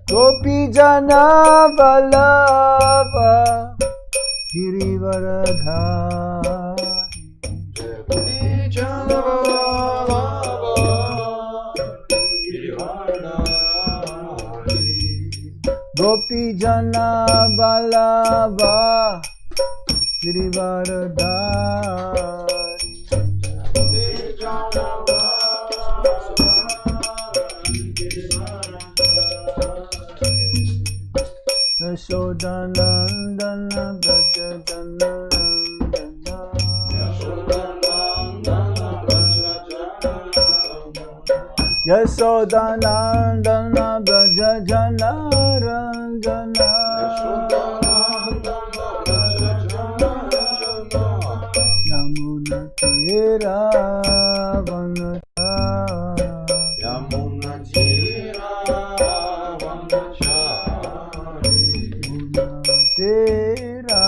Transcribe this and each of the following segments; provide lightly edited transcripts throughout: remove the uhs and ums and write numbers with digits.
Gopi Jana Vallabha Girivaradhari. Gopi Jana Vallabha Girivaradhari. Gopi Jana Vallabha Girivaradhari. Yashodanandana Brajajanarandana. Yashodanandana Brajajanarandana. Yamuna Tira Vanachari. Yamuna Tira Vanachari. Tira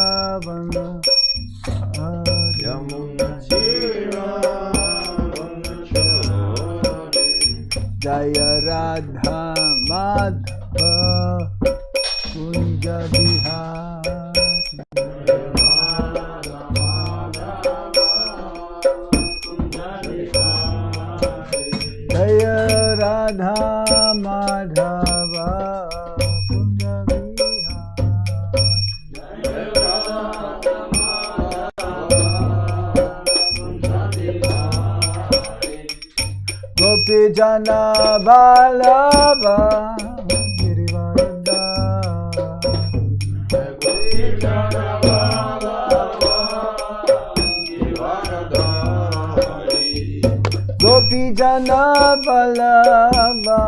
Vanachari. Yamuna Tira Vanachari. Jaya Radha Madhava Kunja Vihari. Jaya Radha Madhava Kunja Vihari. Gopi Jana Vallabha Girivaradhari. Gopi Jana Vallabha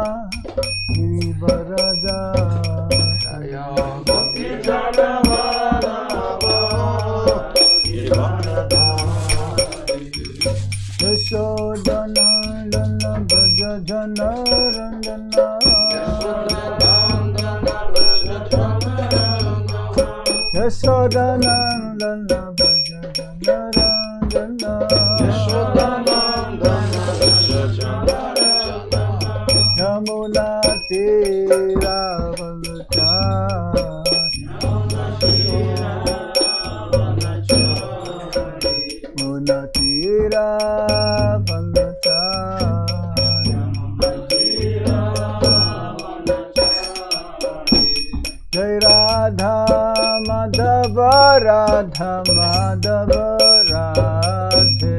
Girivaradhari. Gopi Jana Vallabha Girivaradhari. Yashodanandana Brajajanarandana. Yashodanandana Brajajanarandana. Yamuna Tira Vanachari. Yamuna Tira Vanachari. Jai Radha Madhava Radha Madhava Radhe.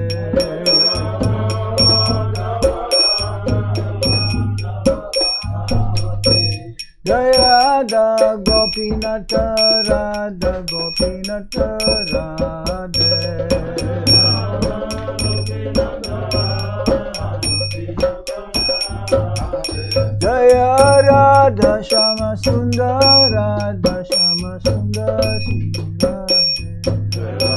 Jai Radha Gopinatha Radha Gopinatha Radhe. Jaya Radha Shama Sundar Radha Shama Sundar Shri Radhe.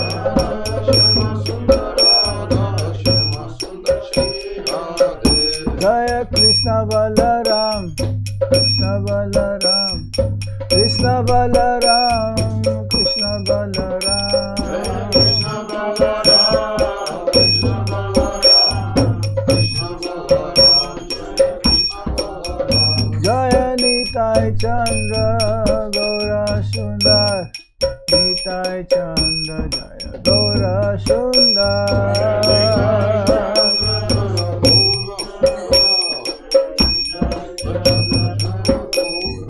Jaya Krishna Balaram Krishna Balaram Krishna Balaram Krishna Balaram. Jaya Nitai Chandra Gaura Sundar Nitai Chandra Jaya Gaura Sundar.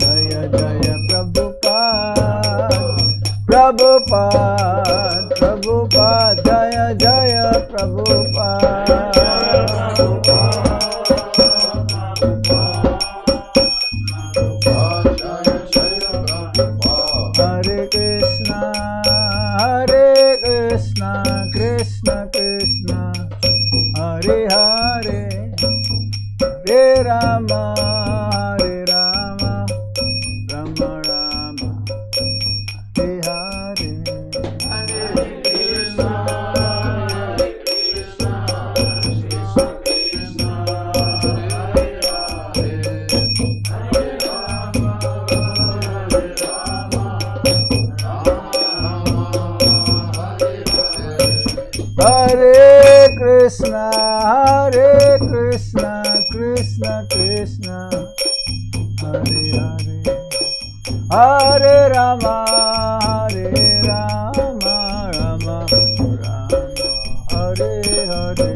Jaya Jaya Prabhupada Prabhupada Prabhupada Jaya Jaya Prabhupada. Hare Krishna Krishna Krishna Hare Hare Hare Rama Hare Rama Rama Rama Hare Hare. Hare Krishna Krishna Krishna Hare Hare Hare Rama Hare Rama Hare Krishna Krishna Krishna Hare Hare Hare Rama, Rama Rama, Hare Hare.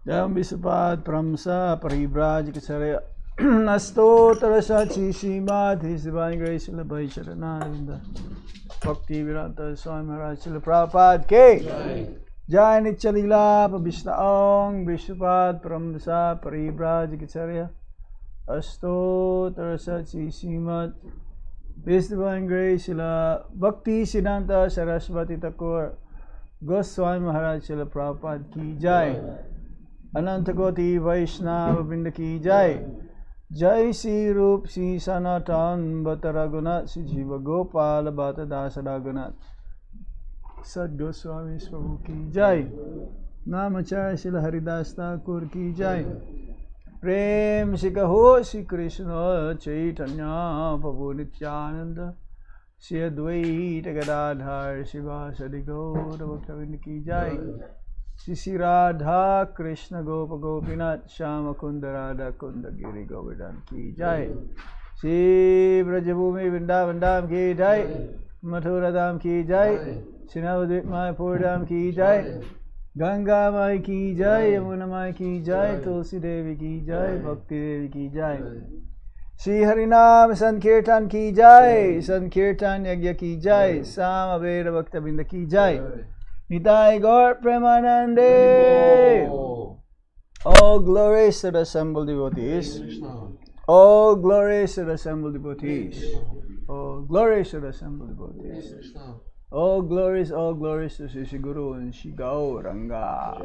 Jam Visupad Pramsa Paribraj Kisarya Nastotra Sachi Shimad, His Divine Grace Labai Sharananda Bhakti Viranta Swami Maharaj Srila Prabhupada Ke Jai Nichalila Vishna Ong Visupad Pramsa Paribraj Kisarya Astotra Sachi Shimad, His Divine Grace Srila Bhakti Siddhanta Saraswati Thakur Goswami Maharaj Srila Prabhupada Ki Jai, Ananta Koti Vaishnava Vrinda Ki Jai, Jai Sri Rup Sri Sanatan Bhatta Raghunath Sri Jiva Gopala Bhatta Dasa Raghunath Sad Goswami Prabhu Ki Jai, Namacharya Srila Haridas Thakur Ki Jai, Prem Shri Kaho Shri Krishna Chaitanya Prabhu Nityananda Shri Advaita Gadadhar Shivasadi Gaura Bhaktavinda Ki Jai, Shri Radha Krishna Gopa Gopinath Shama Kunda Radha Kunda Giri Govardhan Ki Jai, Shri Brajabhumi Vrindavan Dham Ki Jai, Mathura Dham Ki Jai, Shri Navadvip Mayapur Dham Ki Jai, Ganga Mai Ki Jai, Yamuna Mai Ki Jai, Tulsi Devi Ki Jai, Bhakti Devi Ki Jai, Shri Harinam Sankirtan Ki Jai, Sankirtan Yagya Ki Jai, Samaveda Bhakta Binda Ki Jai, Nitai Gaur Premanande. All glories to the assembled devotees. All glories to the assembled devotees. All glories to the assembled devotees. All glories to Sri Guru and Sri Gauranga.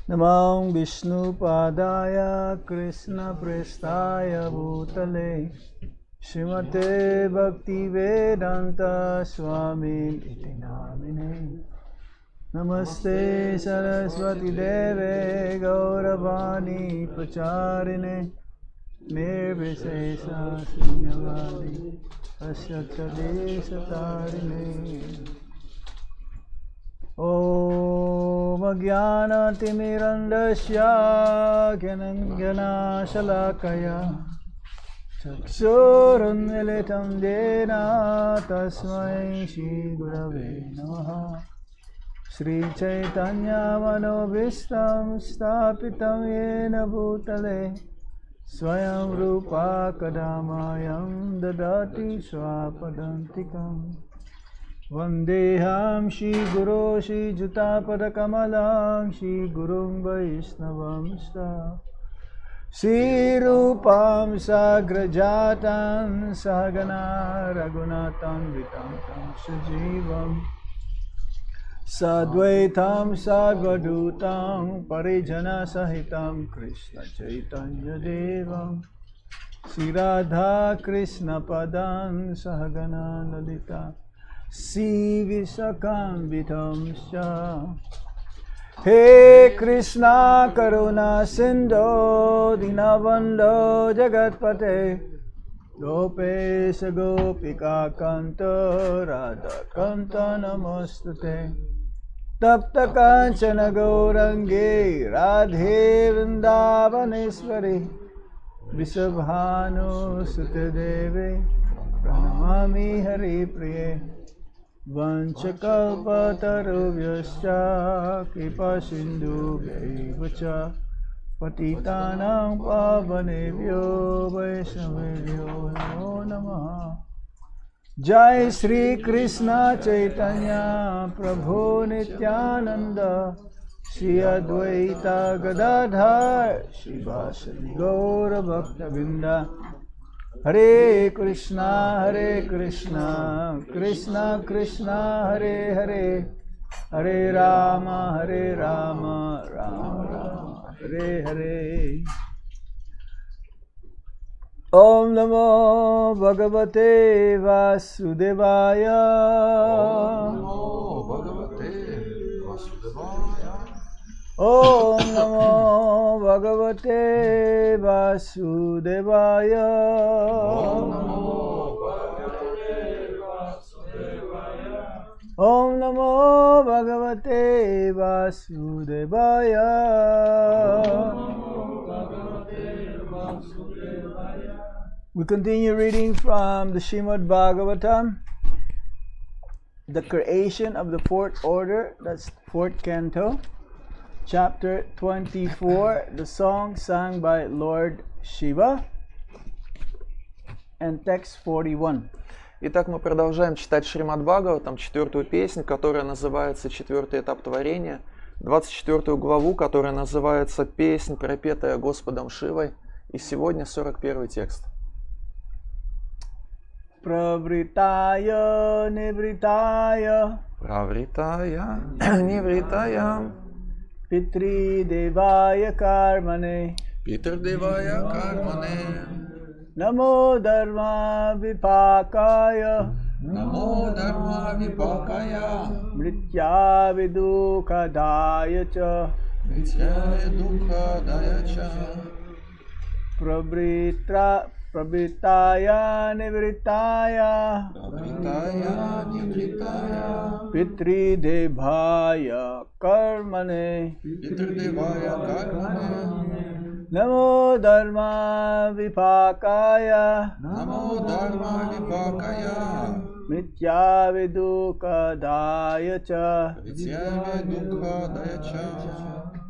Namam Vishnu Padaya Krishna Prestaya Bhutale Srimate Bhakti Vedanta Swami Iti Namine Namaste Saraswati Deve Gauravani Pacharine Nirvisesa Sunyavadi Asyachade Satarine Om Jnana Timirandasya Gyananjana Shalakaya Chakshurunmilitam Jena Tasmai Shri Gurave Namaha Shri Chaitanya Manobhistam Stapitam Yena Bhutale Swayam Rupa Kadamayam Dadati Swapadantikam Vandeham Shri Guru Shri Jutapada Kamalam Shri Gurum Vaishnavamsta Shri Rupam Sagrajatam Sahagana Raghunatam Vitam Sajivam Sadvaitam Sarvadutam Parijana Sahitam Krishna Chaitanya Devam Shri Radha Krishna Padam Sahagana Lalita Si Visakam Vitamsha He Krishna Karuna Sindho Dinavando Jagatpate Gopesha Gopika Kanto Radha Kanta Namostate Tapta Kanchana Gaurangi Radhe Vrindavaneshwari Visabhanu Sute Deve Pranamami Hari Priye Vanchakalpatarubhyascha Kripa Sindhu Vacha Patitanam Pavanebhyo Vaishnavebhyo Namo Namaha Jai Sri Krishna Chaitanya Prabhu Nityananda Shri Advaita Gadadhar Shivasadi Gaura Bhakta Vrinda Hare Krishna Krishna Krishna Hare Hare Hare Rama Rama Rama Hare Hare Om Namo Bhagavate Vasudevaya. Namo Bhagavate Vasudevaya. Om Namo Bhagavate Vasudevaya. Om Namo Bhagavate Vasudevaya. Om Namo Bhagavate Vasudevaya. We continue reading from the Srimad Bhagavatam, the creation of the fourth order, that's fourth canto, chapter 24, the song sung by Lord Shiva, and text 41. Итак, мы продолжаем читать Шримад Бхагаватам, четвертую песню, которая называется «Четвертый этап творения», 24 главу, которая называется «Песнь, пропетая Господом Шивой», и сегодня 41 текст. Pravritaya Nivritaya Правритая, невритая, Pitri Devaya Karmane Питердевая кармане, Namo Dharma Vipakaya Намо Дharma Vipakaya, Mritya Vidukadaya Cha Митья Духа Даяча, Prabhritaya Nivritaya Правритая, невритая, Pitri Devaya Karmane Питердевая кармане, Namo Dharma Vipakaya Намо Дharma Vipakaya, Mritya Vidukadaya Cha Митья Духа Даяча,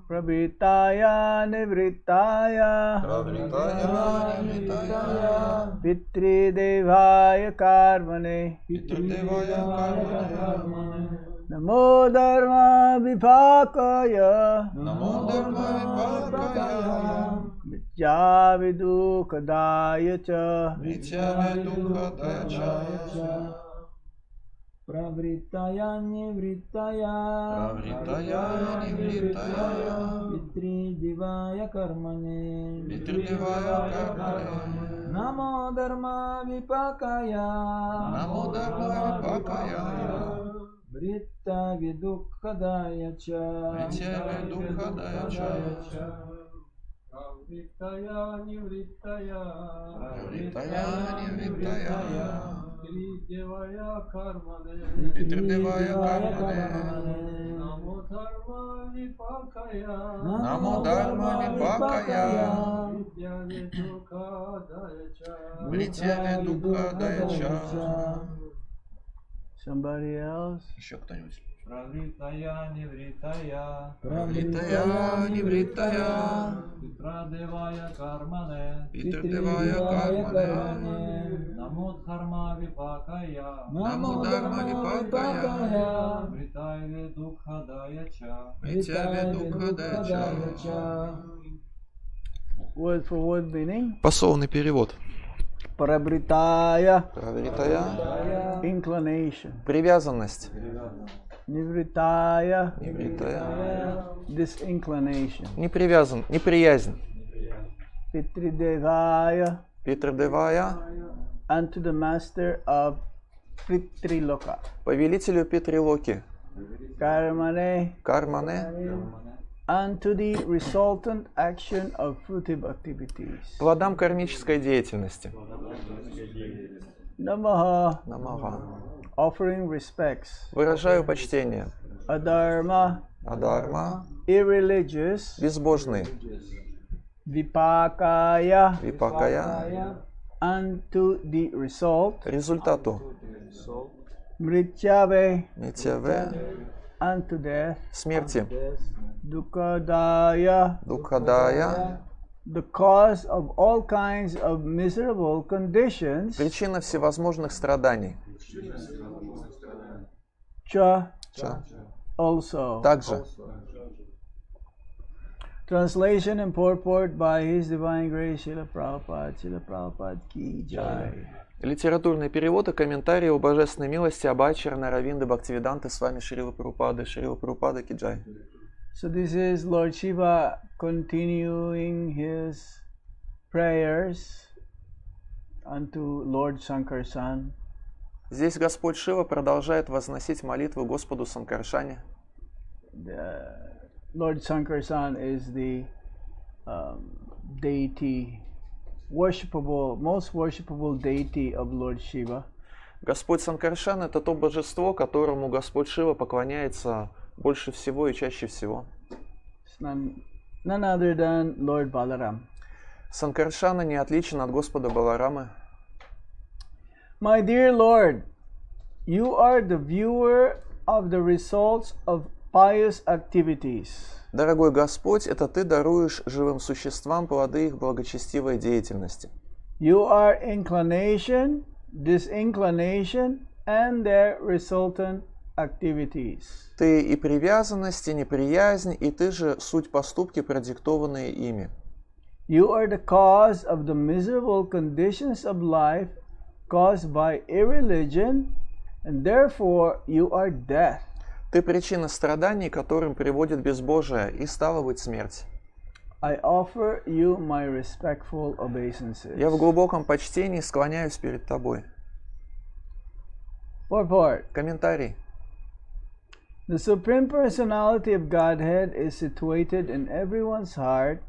Prabhritaya Nivritaya Правритая, невритая, Pitri Devaya Karmane Питердевая кармане, Namo Dharma Vipakaya Намо Дharma Vipakaya, Mritya Vidukadaya Cha Митья Духа Даяча, Pravritaya Nivritaya Правритая, невритая, Pitri Divaya Karmane Питердевая кармане, Namo Dharma Vipakaya Намо Дharma Vipakaya, Vritta Vidukadaya Cha Митья Духа Даяча, Pravritaya Nivritaya Правритая, невритая, Pitri Divaya Karmane Питердевая кармане, Namo Dharma Vipakaya Намо Дharma Vipakaya, Митья Духа Даяча. Somebody else? Еще кто-нибудь? Pravritaya Nivritaya Правритая, невритая, Pitradevaya Karmane Питердевая кармане, Namo Dharma Vipakaya Намо Дharma Vipakaya, Vritaya Dukhadaya Cha Митья Духа Даяча. Word for word meaning? Пословный перевод. Prabhritaya, Правритая, inclination. привязанность, Nivritaya, невритая, disinclination. неприязнь, Pitridevaya, Питердевая, unto the master of Pritriloka. повелителю Петрилоки, Karmane, Кармане, unto the resultant action of fruitive activities. плодам кармической деятельности. Namaha, Намага. offering respects. Выражаю почтение. Adharma, Адарма, irreligious. безбожный. Vipakaya, Випакая, unto the result. результату. Mrityave, Митяве, unto death. смерти. Dukadaya, Дукхадая, the cause of all kinds of miserable conditions. причина всевозможных страданий. Cha, Ча. also. Также. Translation and purport by His Divine Grace Srila Prabhupada ki jai. Литературный перевод и комментарии о божественной милости Абачарана Равинды Бхактивиданты с вами Шрила Прабхупада Киджай. So this is Lord Shiva continuing his prayers unto Lord Sankarsan. Здесь Господь Шива продолжает возносить молитву Господу Санкаршане. Lord Sankarsan is the deity, most worshipable deity of Lord Shiva. Господь Санкаршан — это то божество, которому Господь Шива поклоняется больше всего и чаще всего. None other than Lord Balaram. Санкаршана не отличен от Господа Баларамы. My dear Lord, you are the viewer of the results of pious activities. Дорогой Господь, это Ты даруешь живым существам плоды их благочестивой деятельности. You are inclination, disinclination, and their resultant activities. Ты и привязанность, и неприязнь, и Ты же суть поступки, продиктованные ими. You are the cause of the miserable conditions of life caused by irreligion, and therefore you are death. Ты причина страданий, которым приводит безбожие, и стала быть смерть. I offer you my respectful obeisances. Я в глубоком почтении склоняюсь перед Тобой. Purport. Комментарий. The Supreme Personality of Godhead is situated in everyone's heart,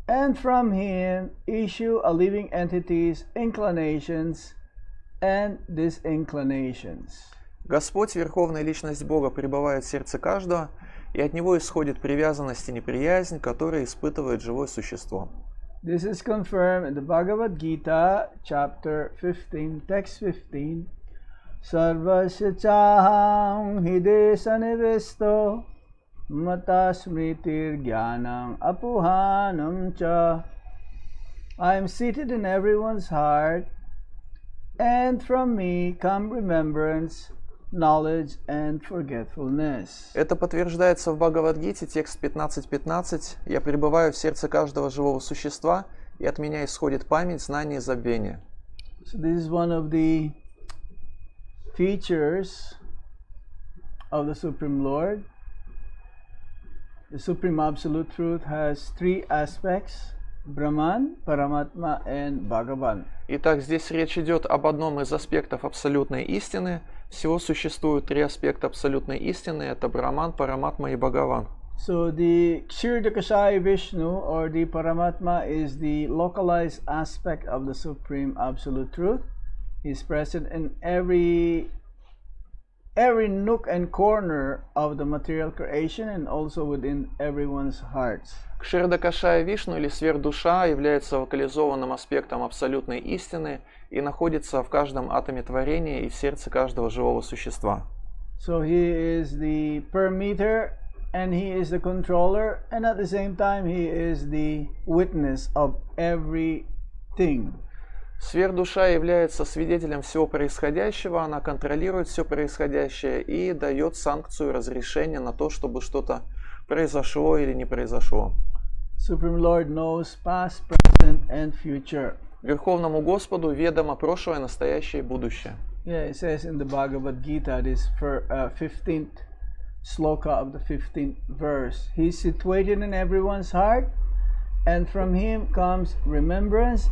and from Him issue a living entity's inclinations and disinclinations. Господь, Верховная Личность Бога, пребывает в сердце каждого, и от Него исходит привязанность и неприязнь, которые испытывает живое существо. This is confirmed in the Bhagavad Gita, chapter 15, text 15. Sarvasya chaham hidesa nivesto mata smritir jnanam apuhanam cha. I am seated in everyone's heart, and from me come remembrance, knowledge and forgetfulness. Это подтверждается в Бхагавад-гите, текст 15.15. «Я пребываю в сердце каждого живого существа, и от меня исходит память, знание и забвение». So this is one of the features of the Supreme Lord. The Supreme Absolute Truth has three aspects: Brahman, Paramatma and Bhagavan. Итак, здесь речь идет об одном из аспектов абсолютной истины. Всего существует три аспекта абсолютной истины. Это Брахман, Параматма и Бхагаван. So the Kshirdakashaya Vishnu, or the Paramatma, is the localized aspect of the Supreme Absolute Truth. Is present in every nook and corner of the material creation and also within everyone's hearts. Кширдакашая Вишну или сверхдуша является локализованным аспектом абсолютной истины и находится в каждом атоме творения и в сердце каждого живого существа. So he is the permeter and he is the controller, and at the same time he is the witness of everything. Сверхдуша является свидетелем всего происходящего, она контролирует все происходящее и дает санкцию разрешения на то, чтобы что-то произошло или не произошло. Supreme Lord knows past, present and future. Верховному Господу ведомо прошлое, настоящее и будущее. Yeah, it says in the Bhagavad Gita, this 15th sloka of the 15th verse. He's situated in everyone's heart, and from him comes remembrance,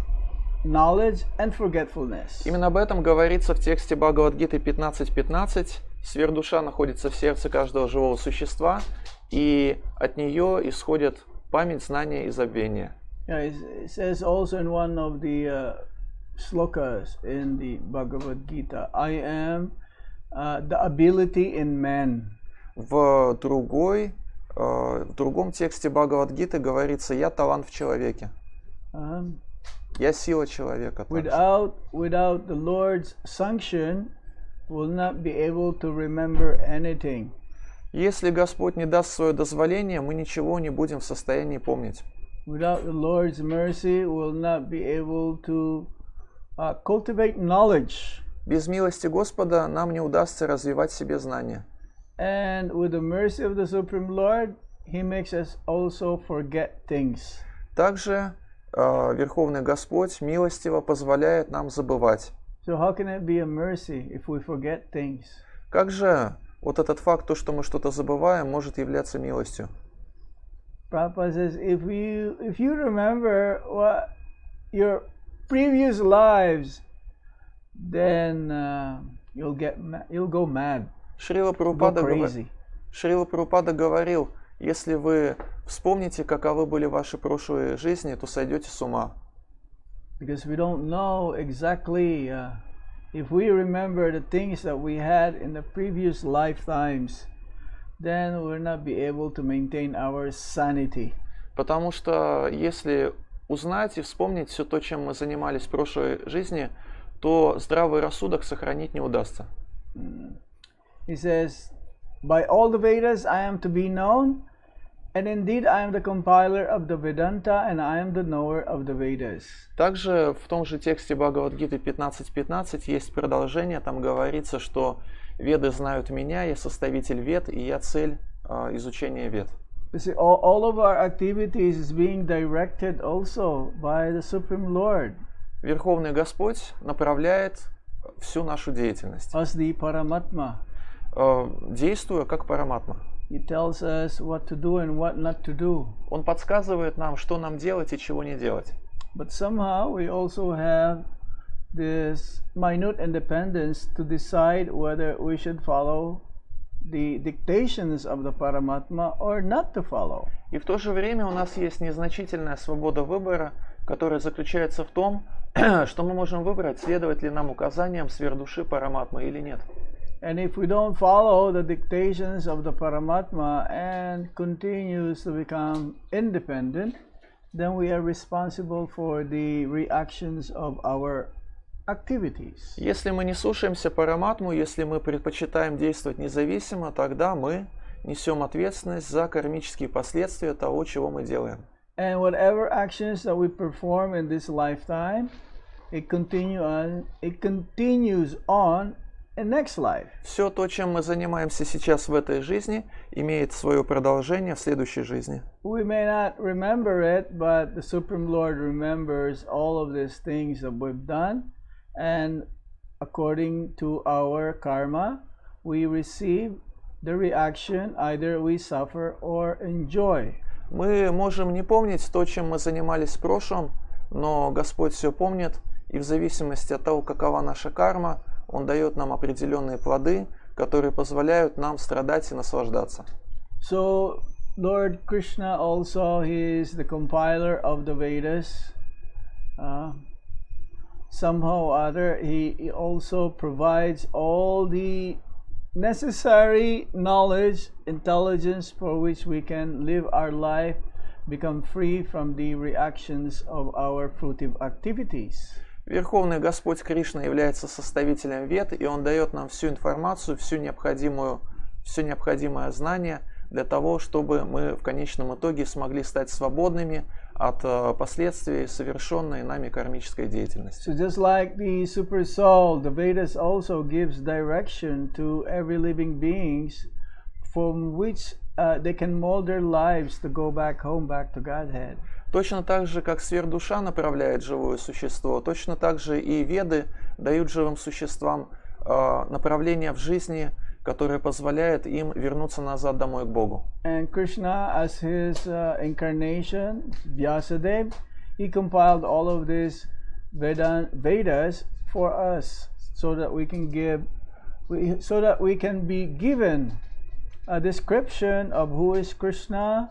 knowledge and forgetfulness. Именно об этом говорится в тексте Бхагавад-гиты 15.15. Сверхдуша находится в сердце каждого живого существа, и от нее исходят память, знание и забвение. Yeah, it says also in one of the slokas in the Bhagavad Gita, I am the ability in man. В другом тексте Бхагавад-гиты говорится «Я талант в человеке». Я сила человека. Without the Lord's sanction, will not be able to remember anything. Если Господь не даст свое дозволение, мы ничего не будем в состоянии помнить. Without the Lord's mercy, will not be able to cultivate knowledge. Без милости Господа нам не удастся развивать в себе знания. And with the mercy of the Supreme Lord, He makes us also forget things. Также Верховный Господь милостиво позволяет нам забывать. So how can it be a mercy if we forget things? Как же вот этот факт, то, что мы что-то забываем, может являться милостью? Prabhupada says, if you remember what your previous lives, then you'll go mad, Шрила go Прабхупада crazy. Шрила Прабхупада говорил, если вы вспомните, каковы были ваши прошлые жизни, то сойдете с ума. Because we don't know exactly if we remember the things that we had in the previous lifetimes, then we'll not be able to maintain our sanity. Потому что если узнать и вспомнить все то, чем мы занимались в прошлой жизни, то здравый рассудок сохранить не удастся. He says, by all the Vedas I am to be known, and indeed I am the compiler of the Vedanta, and I am the knower of the Vedas. Также в том же тексте Бхагавад-гиты 15.15 есть продолжение, там говорится, что Веды знают меня, я составитель Вед, и я цель изучения Вед. You see, all of our activities is being directed also by the Supreme Lord Верховный Господь направляет всю нашу деятельность, as the Paramatma. действуя как параматма. He tells us what to do and what not to do. Он подсказывает нам, что нам делать и чего не делать. But somehow we also have this minute independence to decide whether we should follow the dictations of the Paramatma or not to follow. И в то же время у нас есть незначительная свобода выбора, которая заключается в том, что мы можем выбрать, следовать ли нам указаниям сверхдуши Параматмы или нет. And if we don't follow the dictations of the Paramatma and continues to become independent, then we are responsible for the reactions of our activities. Если мы не слушаемся Параматму, если мы предпочитаем действовать независимо, тогда мы несем ответственность за кармические последствия того, чего мы делаем. And whatever actions that we perform in this lifetime, it continues on in next life. Все то, чем мы занимаемся сейчас в этой жизни, имеет свое продолжение в следующей жизни. We may not remember it, but the Supreme Lord remembers all of these things that we've done, and according to our karma, we receive the reaction, either we suffer or enjoy. Мы можем не помнить то, чем мы занимались в прошлом, но Господь все помнит, и в зависимости от того, какова наша карма, Он дает нам определенные плоды, которые позволяют нам страдать и наслаждаться. So Lord Krishna also, he is the compiler of the Vedas. Somehow or other, he also provides all the necessary knowledge, intelligence for which we can live our life, become free from the reactions of our fruitive activities. Верховный Господь Кришна является составителем Вед, и Он дает нам всю информацию, все необходимое знание для того, чтобы мы в конечном итоге смогли стать свободными от последствий совершенной нами кармической деятельности. So just like the super soul, the Vedas also gives direction to every living beings from which they can mold their lives to go back home, back to Godhead. Точно так же, как сверхдуша направляет живое существо, точно так же и Веды дают живым существам направление в жизни, которое позволяет им вернуться назад домой к Богу. And Krishna, as his incarnation, Vyasadeva, he compiled all of these Vedas for us, so that we can be given a description of who is Krishna,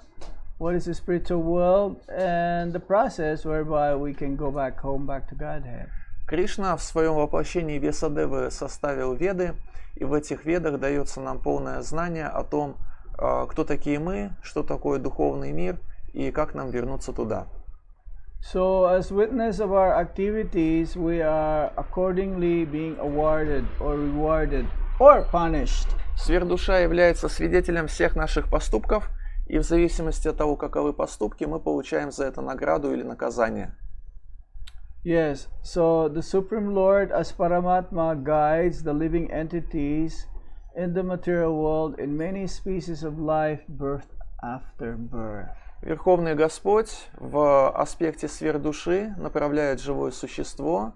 what is the spiritual world, and the process whereby we can go back home, back to Godhead. Кришна в своем воплощении Вьясадевы составил Веды, и в этих Ведах дается нам полное знание о том, кто такие мы, что такое духовный мир и как нам вернуться туда. So, as witness of our activities, we are accordingly being awarded or rewarded or punished. Сверхдуша является свидетелем всех наших поступков, и в зависимости от того, каковы поступки, мы получаем за это награду или наказание. Yes, so the Supreme Lord as Paramatma guides the living entities in the material world in many species of life, birth after birth. Верховный Господь в аспекте сверхдуши направляет живое существо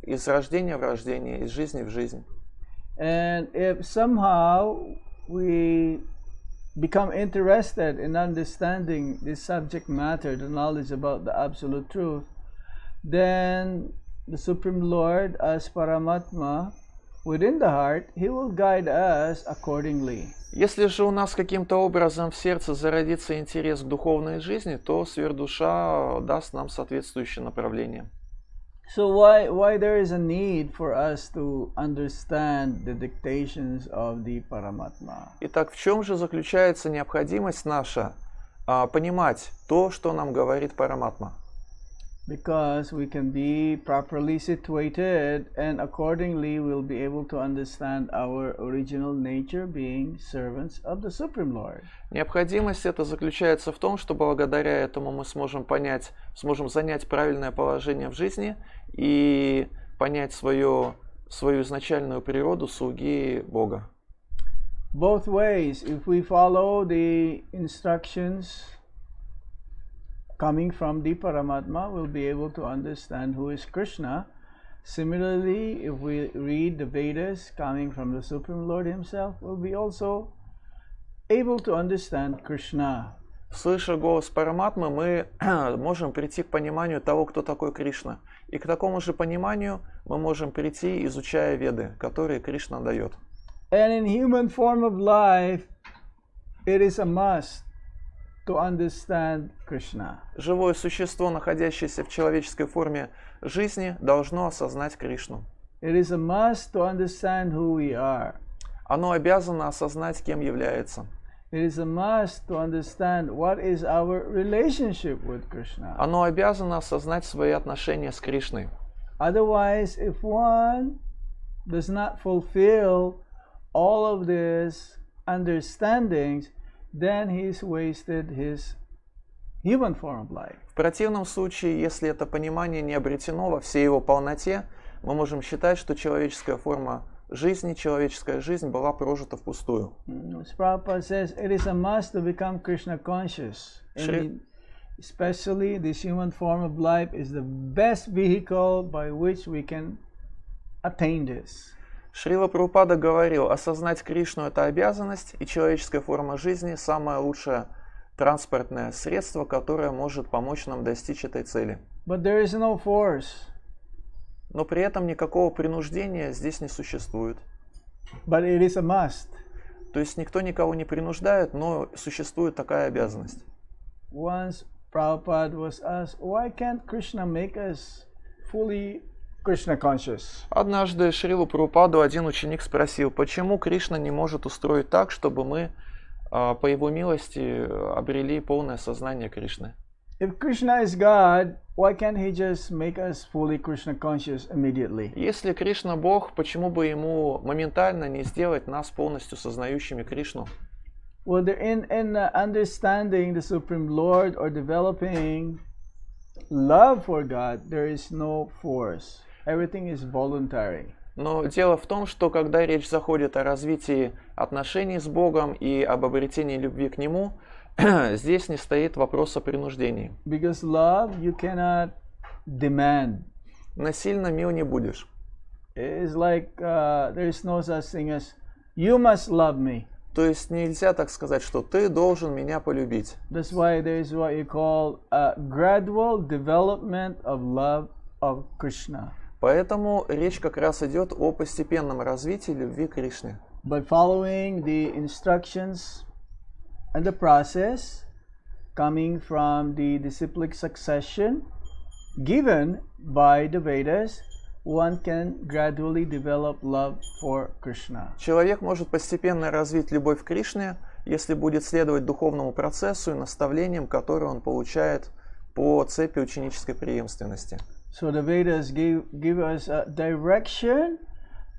из рождения в рождение, из жизни в жизнь. And if somehow we become interested in understanding this subject matter, the knowledge about the absolute truth, then the Supreme Lord as Paramatma within the heart, He will guide us accordingly. Если же у нас каким-то образом в сердце зародится интерес к духовной жизни, то сверхдуша даст нам соответствующее направление. So why there is a need for us to understand the dictations of the Paramatma? Итак, в чем же заключается необходимость наша понимать то, что нам говорит Параматма? Because we can be properly situated and accordingly we'll be able to understand our original nature being servants of the Supreme Lord. Необходимость это заключается в том, что благодаря этому мы сможем занять правильное положение в жизни и понять свою изначальную природу слуги Бога. Both ways, if we follow the instructions coming from the Paramatma, we'll be able to understand who is Krishna. Similarly, if we read the Vedas coming from the Supreme Lord Himself, we'll be also able to understand Krishna. Слыша голос Параматмы, мы можем прийти к пониманию того, кто такой Кришна. И к такому же пониманию мы можем прийти, изучая Веды, которые Кришна дает. And in human form of life, it is a must to understand Krishna. Живое существо, находящееся в человеческой форме жизни, должно осознать Кришну. It is a must to understand who we are. Оно обязано осознать, кем является. It is a must to understand what is our relationship with Krishna. Оно обязано осознать свои отношения с Кришной. Otherwise, if one does not fulfill all of these understandings, then he's wasted his human form of life. В противном случае, если это понимание не обретено во всей его полноте, мы можем считать, что человеческая форма жизни, человеческая жизнь была прожита впустую. Prabhupada says it is a must to become Krishna conscious. Especially this human form of life is the best vehicle by which we can attain this. Шрила Прабхупада говорил, осознать Кришну – это обязанность, и человеческая форма жизни – самое лучшее транспортное средство, которое может помочь нам достичь этой цели. But there is no force. Но при этом никакого принуждения здесь не существует. But it is a must. То есть никто никого не принуждает, но существует такая обязанность. Once Prabhupada was asked, why can't Krishna make us fully Krishna conscious? Однажды Шрилу Прабхупаду один ученик спросил, почему Кришна не может устроить так, чтобы мы по его милости обрели полное сознание Кришны. If Krishna is God, why can't He just make us fully Krishna conscious immediately? Если Кришна Бог, почему бы ему моментально не сделать нас полностью сознающими Кришну? Well, in understanding the Supreme Lord or developing love for God, there is no force. Everything is voluntary. Но дело в том, что когда речь заходит о развитии отношений с Богом и об обретении любви к Нему, здесь не стоит вопрос о принуждении. Because love you cannot demand. Насильно мил не будешь. It is like there is no such thing as you must love me. То есть нельзя так сказать, что ты должен меня полюбить. That's why there is what you call a gradual development of love of Krishna. Поэтому речь как раз идет о постепенном развитии любви к Кришне. By following the instructions and the process coming from the disciplic succession given by the Vedas, one can gradually develop love for Krishna. Человек может постепенно развить любовь к Кришне, если будет следовать духовному процессу и наставлениям, которые он получает по цепи ученической преемственности. So the Vedas give us a direction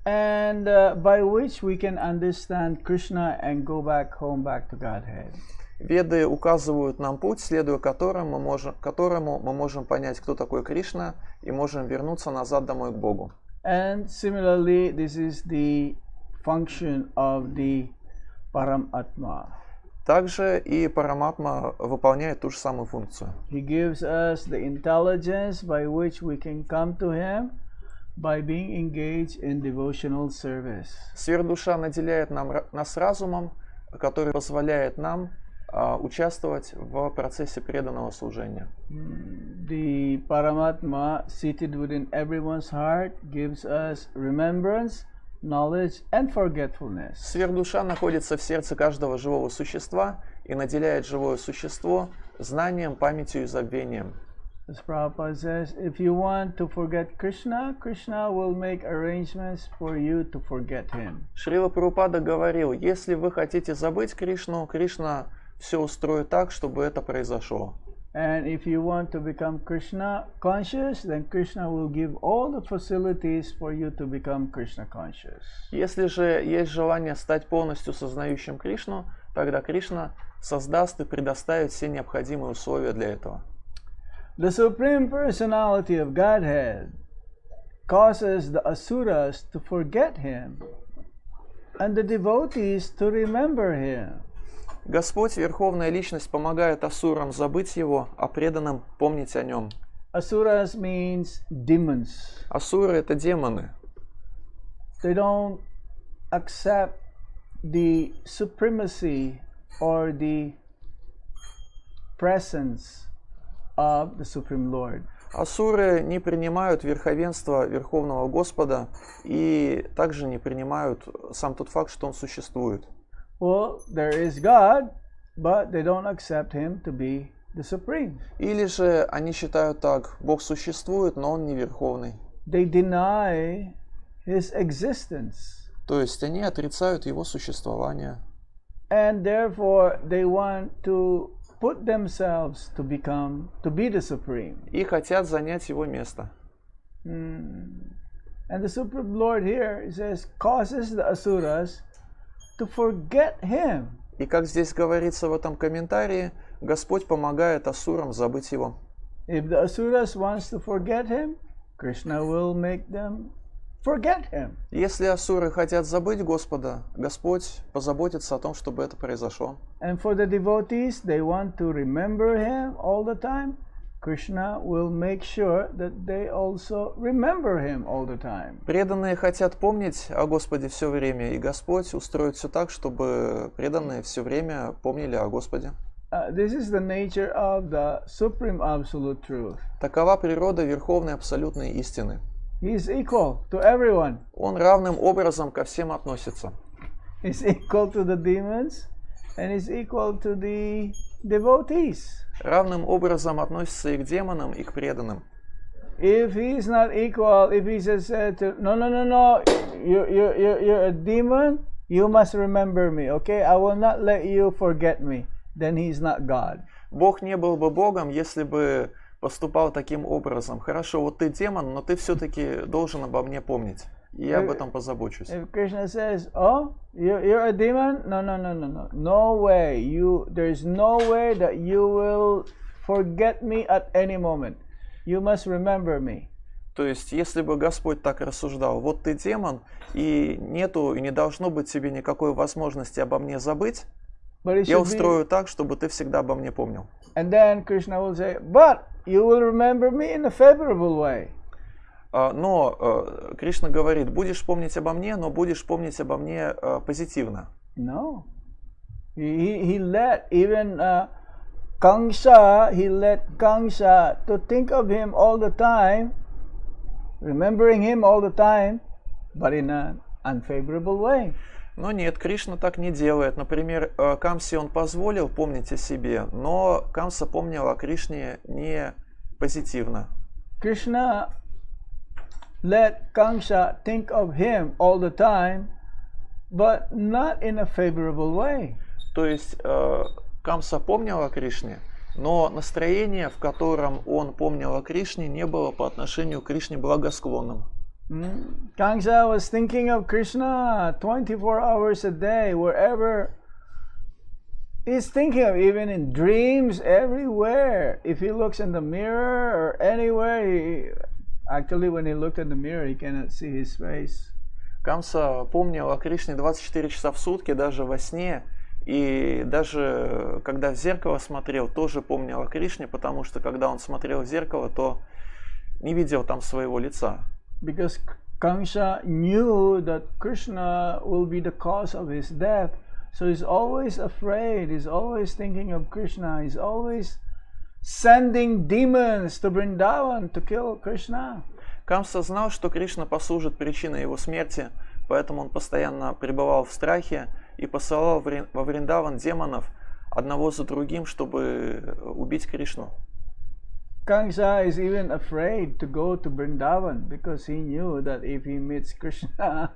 and by which we can understand Krishna and go back home, back to Godhead. Веды указывают нам путь, следуя которому мы можем понять, кто такой Кришна, и можем вернуться назад домой к Богу. And similarly, this is the function of the Paramatma. Также и Параматма выполняет ту же самую функцию. He gives us the intelligence by which we can come to Him by being engaged in devotional service. Сверхдуша наделяет нас разумом, который позволяет нам участвовать в процессе преданного служения. The Paramatma seated within everyone's heart gives us remembrance, knowledge and forgetfulness. Сверхдуша находится в сердце каждого живого существа и наделяет живое существо знанием, памятью и забвением. As Prabhupada says, if you want to forget Krishna, Krishna will make arrangements for you to forget him. Шрила Прабхупада говорил, если вы хотите забыть Кришну, Кришна все устроит так, чтобы это произошло. And if you want to become Krishna conscious, then Krishna will give all the facilities for you to become Krishna conscious. Если же есть желание стать полностью сознающим Кришну, тогда Кришна создаст и предоставит все необходимые условия для этого. The Supreme Personality of Godhead causes the asuras to forget him and the devotees to remember him. Господь, Верховная Личность, помогает асурам забыть Его, а преданным помнить о Нем. Asuras means demons. Асуры — это демоны. They don't accept the supremacy or the presence of the Supreme Lord. Асуры не принимают верховенство Верховного Господа и также не принимают сам тот факт, что Он существует. Well, there is God, but they don't accept him to be the Supreme. Или же они считают так, Бог существует, но Он не Верховный. They deny his existence. То есть они отрицают Его существование. And therefore they want to put themselves to be the Supreme. И хотят занять Его место. And the Supreme Lord here, he says, causes the asuras to forget him. И как здесь говорится в этом комментарии, Господь помогает асурам забыть Его. If the asuras wants to forget him, Krishna will make them forget him. Если асуры хотят забыть Господа, Господь позаботится о том, чтобы это произошло. And for the devotees, they want to remember him all the time. Krishna will make sure that they also remember him all the time. Преданные хотят помнить о Господе все время, и Господь устроит все так, чтобы преданные все время помнили о Господе. This is the nature of the supreme absolute truth. Такова природа Верховной Абсолютной Истины. He is equal to everyone. Он равным образом ко всем относится. He's equal to the demons, and he's equal to the devotees. Равным образом относится и к демонам, и к преданным. If he's not equal, if he says no, you're a demon, you must remember me, okay? I will not let you forget me. Then he's not God. Бог не был бы Богом, если бы поступал таким образом. Хорошо, вот ты демон, но ты все-таки должен обо мне помнить. И я об этом позабочусь. If Krishna says, oh, you're a demon? No way. There's no way that you will forget me at any moment. You must remember me. То есть, если бы Господь так рассуждал, вот ты демон, и нету, и не должно быть тебе никакой возможности обо мне забыть, я устрою так, чтобы ты всегда обо мне помнил. And then Krishna will say, but you will remember me in a favorable way. Но Кришна говорит, будешь помнить обо мне, но будешь помнить обо мне позитивно. No. He let even Kamsa to think of him all the time, remembering him all the time, but in an unfavorable way. Но нет, Кришна так не делает. Например, Камсе он позволил помнить о себе, но Камса помнил о Кришне не позитивно. Krishna let Kamsa think of him all the time, but not in a favorable way. То есть Камса помнил о Кришне, но настроение, в котором он помнил о Кришне, не было по отношению к Кришне благосклонным. Kamsa was thinking of Krishna 24 hours a day, wherever. He's thinking of, even in dreams, everywhere. If he looks in the mirror or anywhere, actually when he looked in the mirror, he cannot see his face. Камса помнил о Кришне 24 часа в сутки, даже во сне, и даже когда в зеркало смотрел, тоже помнил о Кришне, потому что когда он смотрел в зеркало, то не видел там своего лица. Because Kamsa knew that Krishna will be the cause of his death, So he's always afraid, he's always thinking of Krishna, he's always sending demons to Vrindavan to kill Krishna. Камса знал, что Кришна послужит причиной его смерти, поэтому он постоянно пребывал в страхе и посылал во Вриндаван демонов одного за другим, чтобы убить Кришну. Kamsa is even afraid to go to Vrindavan because he knew that if he meets Krishna,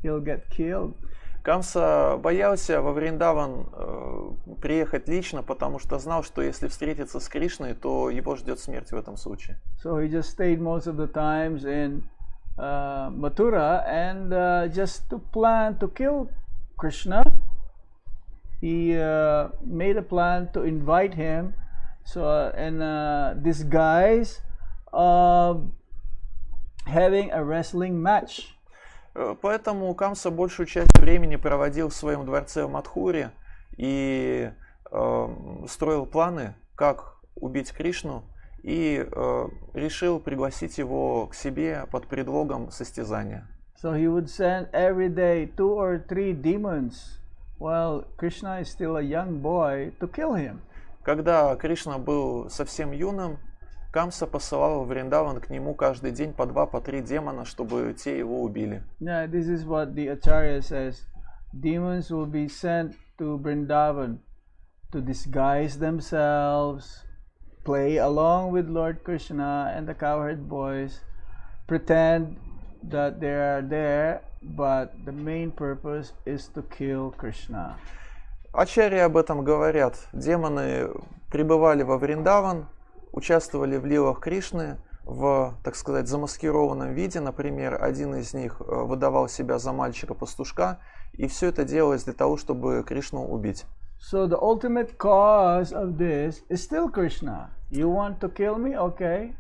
he'll get killed. Камса боялся во Вриндаван приехать лично, потому что знал, что если встретиться с Кришной, то его ждет смерть в этом случае. So he just stayed most of the times in Mathura and just to plan to kill Krishna. He made a plan to invite him, so in disguise of having a wrestling match. Поэтому Камса большую часть времени проводил в своем дворце в Мадхуре и строил планы, как убить Кришну, и решил пригласить его к себе под предлогом состязания. So he would send every day 2 or 3 demons while Krishna is still a young boy to kill him. Когда Кришна был совсем юным, Камса посылал в Вриндаван к нему каждый день по 2, по 3 демона, чтобы те его убили. Yeah, this is what the Acharya says. Demons will be sent to Vrindavan to disguise themselves, play along with Lord Krishna and the cowherd boys, pretend that they are there, but the main purpose is to kill Krishna. Ачарьи об этом говорят. Демоны прибывали во Вриндаван, участвовали в лилах Кришны в, так сказать, замаскированном виде. Например, один из них выдавал себя за мальчика-пастушка, и все это делалось для того, чтобы Кришну убить. So the ultimate cause of this is still Krishna. You want to kill me? Okay.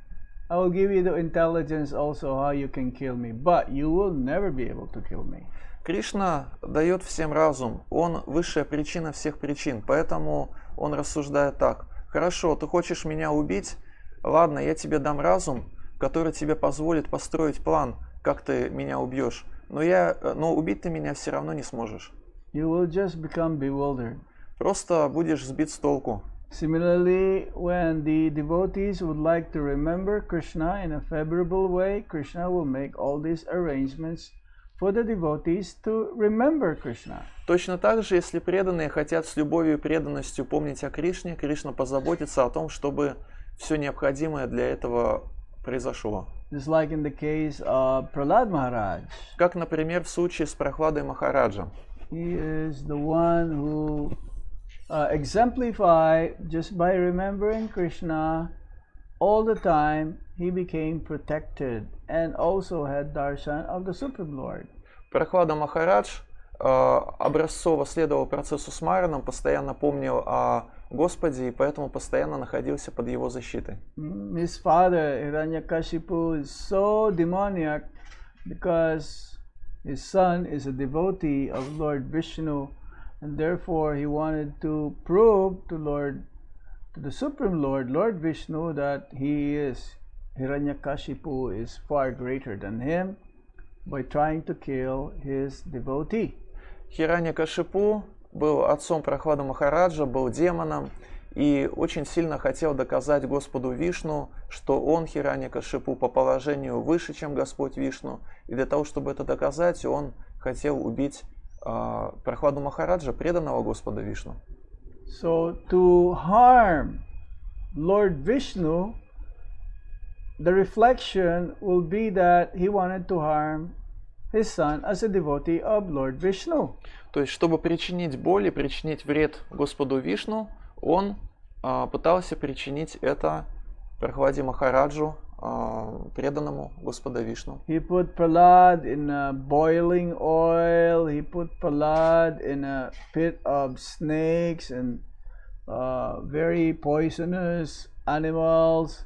I will give you the intelligence also how you can kill me, but you will never be able to kill me. Кришна дает всем разум. Он высшая причина всех причин, поэтому он рассуждает так. Хорошо, ты хочешь меня убить? Ладно, я тебе дам разум, который тебе позволит построить план, как ты меня убьешь. Но убить ты меня все равно не сможешь. You will just become bewildered. Просто будешь сбит с толку. Similarly, when the devotees would like to remember Krishna in a favorable way, Krishna will make all these arrangements for the devotees to remember Krishna. Точно так же, если преданные хотят с любовью и преданностью помнить о Кришне, Кришна позаботится о том, чтобы все необходимое для этого произошло. Just like in the case of Prahlad Maharaj. Как, например, в случае с Прохладой Махараджа. He is the one who exemplified just by remembering Krishna all the time. He became protected and also had darshan of the Supreme Lord. Прохлада Махарадж образцово следовал процессу с Мараном, постоянно помнил о Господе и поэтому постоянно находился под его защитой. His father, Hiranyakashipu, is so demoniac because his son is a devotee of Lord Vishnu, and therefore he wanted to prove to the Supreme Lord, Lord Vishnu, that Hiranyakashipu is far greater than him by trying to kill his devotee. Хираньякашипу был отцом Прохлада Махараджа, был демоном и очень сильно хотел доказать Господу Вишну, что он, Хираньякашипу, по положению выше, чем Господь Вишну. И для того, чтобы это доказать, он хотел убить Прохладу Махараджа, преданного Господа Вишну. So to harm Lord Vishnu, the reflection will be that he wanted to harm his son as a devotee of Lord Vishnu. То есть, чтобы причинить боль и причинить вред Господу Вишну, он пытался причинить это Прохладе Махараджу, преданному Господа Вишну. He put Prahlad in boiling oil. He put Prahlad in a pit of snakes and very poisonous animals.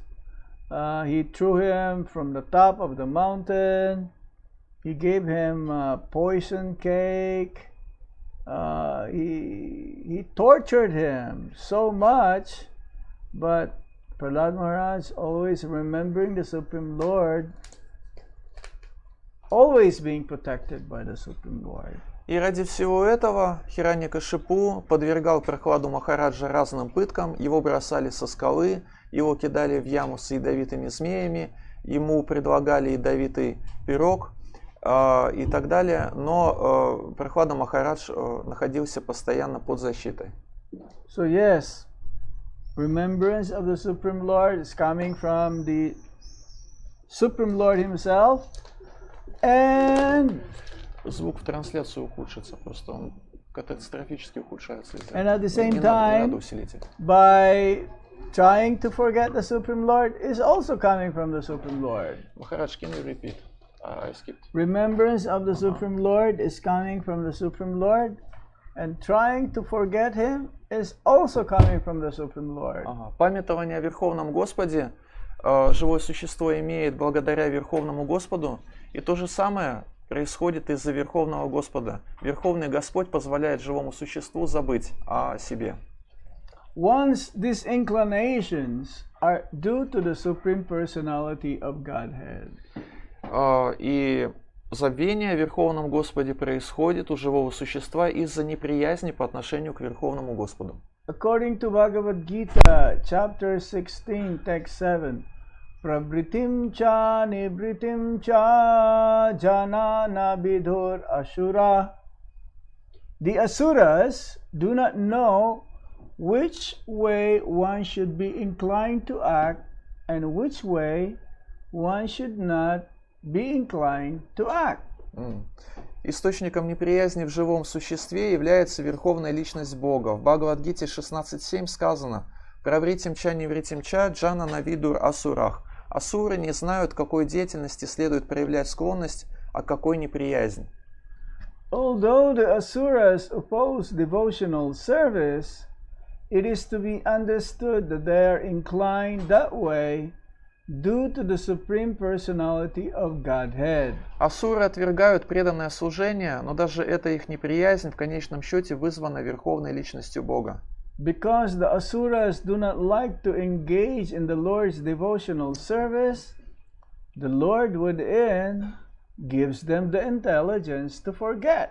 He threw him from the top of the mountain. He gave him poison cake. He tortured him so much, but Prahlad Maharaj, always remembering the Supreme Lord, always being protected by the Supreme Lord. И ради всего этого Хираньякашипу подвергал Прохладу Махараджа разным пыткам, его бросали со скалы, его кидали в яму с ядовитыми змеями, ему предлагали ядовитый пирог и так далее, но Прохлада Махарадж находился постоянно под защитой. So yes, remembrance of the Supreme Lord is coming from the Supreme Lord Himself, and Звук в трансляции ухудшится, просто он катастрофически ухудшается. And at the same не надо time, усилитель. by trying to forget the Supreme Lord is also coming from the Supreme Lord. Maharaj, can you repeat? I skipped. Remembrance of the Supreme Lord is coming from the Supreme Lord, and trying to forget Him is also coming from the Supreme Lord. Памятование о Верховном Господе живое существо имеет благодаря Верховному Господу, и то же самое происходит из-за Верховного Господа. Верховный Господь позволяет живому существу забыть о себе. Once these inclinations are due to the Supreme Personality of Godhead. И забвение о Верховном Господе происходит у живого существа из-за неприязни по отношению к Верховному Господу. According to Bhagavad Gita, chapter 16, text 7, Prabhritim cha nibritim cha janana vidhur asura. The asuras do not know which way one should be inclined to act and which way one should not be inclined to act. Источником неприязни в живом существе является Верховная Личность Бога. В Бхагавад-гите 16.7 сказано: «Правритим ча невритим ча джана навидур асурах». Асуры не знают, какой деятельности следует проявлять склонность, а какой неприязнь. Although the asuras oppose devotional service, it is to be understood that they are inclined that way due to the Supreme Personality of Godhead. Асуры отвергают преданное служение, но даже эта их неприязнь в конечном счете вызвана Верховной Личностью Бога. Because the asuras do not like to engage in the Lord's devotional service, the Lord within gives them the intelligence to forget.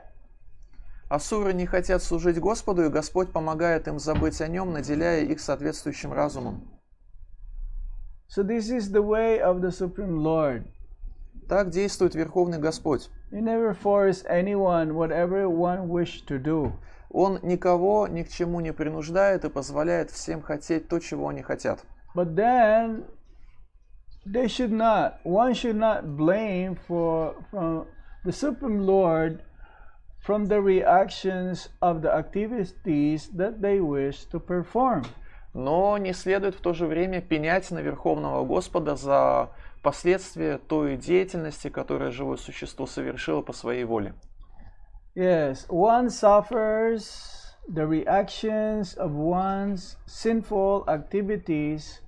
Асуры не хотят служить Господу, и Господь помогает им забыть о Нем, наделяя их соответствующим разумом. So this is the way of the Supreme Lord. Так действует Верховный Господь. He never forced anyone whatever one wished to do. Он никого ни к чему не принуждает и позволяет всем хотеть то, чего они хотят. But then one should not blame from the Supreme Lord from the reactions of the activities that they wish to perform. Но не следует в то же время пенять на Верховного Господа за последствия той деятельности, которую живое существо совершило по своей воле. Yes, one suffers the reactions of one's sinful activities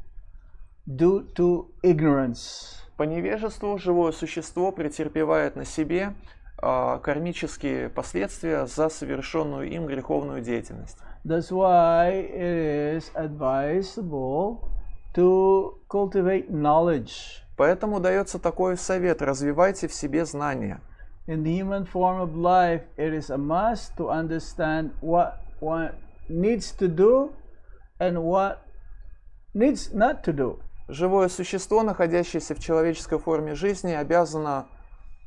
due to ignorance. По невежеству живое существо претерпевает на себе кармические последствия за совершенную им греховную деятельность. That's why it is advisable to cultivate knowledge. Поэтому дается такой совет: развивайте в себе знания. In the human form of life, it is a must to understand what one needs to do and what needs not to do. Живое существо, находящееся в человеческой форме жизни, обязано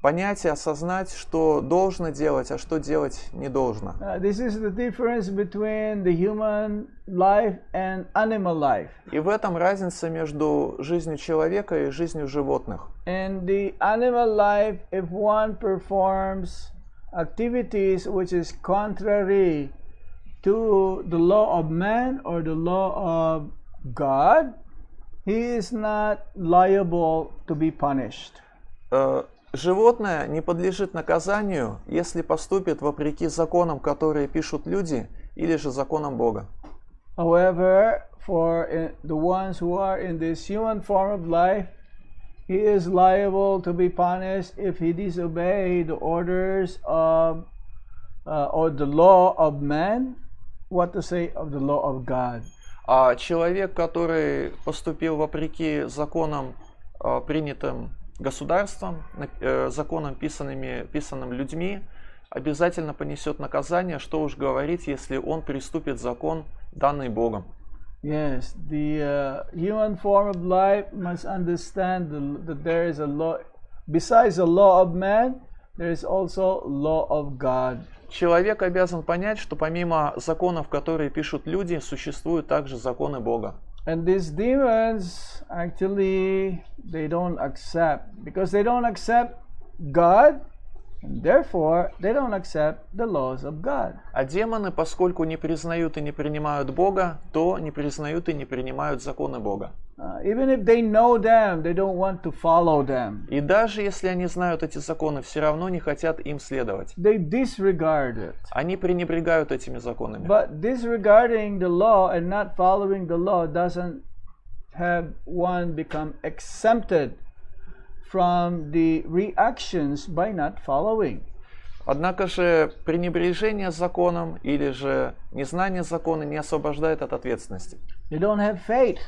понять и осознать, что должно делать, а что делать не должно. This is the difference between the human life and animal life. И в этом разница между жизнью человека и жизнью животных. In the animal life, if one performs activities which is contrary to the law of man or the law of God, he is not liable to be punished. Животное не подлежит наказанию, если поступит вопреки законам, которые пишут люди, или же законам Бога. However, for the ones who are in this human form of life, he is liable to be punished if he disobey the orders of or the law of man. What to say of the law of God? А человек, который поступил вопреки законам, принятым государством, законам, писанным людьми, обязательно понесет наказание, что уж говорить, если он приступит закон, данный Богом. Yes, the human form of life must understand that there is a law. Besides the law of man, there is also law of God. Человек обязан понять, что помимо законов, которые пишут люди, существуют также законы Бога. And these demons, actually, they don't accept, because they don't accept God, and therefore they don't accept the laws of God. А демоны, поскольку не признают и не принимают Бога, то не признают и не принимают законы Бога. Even if they know them, they don't want to follow them. И даже если они знают эти законы, все равно не хотят им следовать. They disregard it. Они пренебрегают этими законами. But disregarding the law and not following the law doesn't have one become exempted from the reactions by not following. Однако же пренебрежение законом или же незнание закона не освобождает от ответственности. They don't have faith,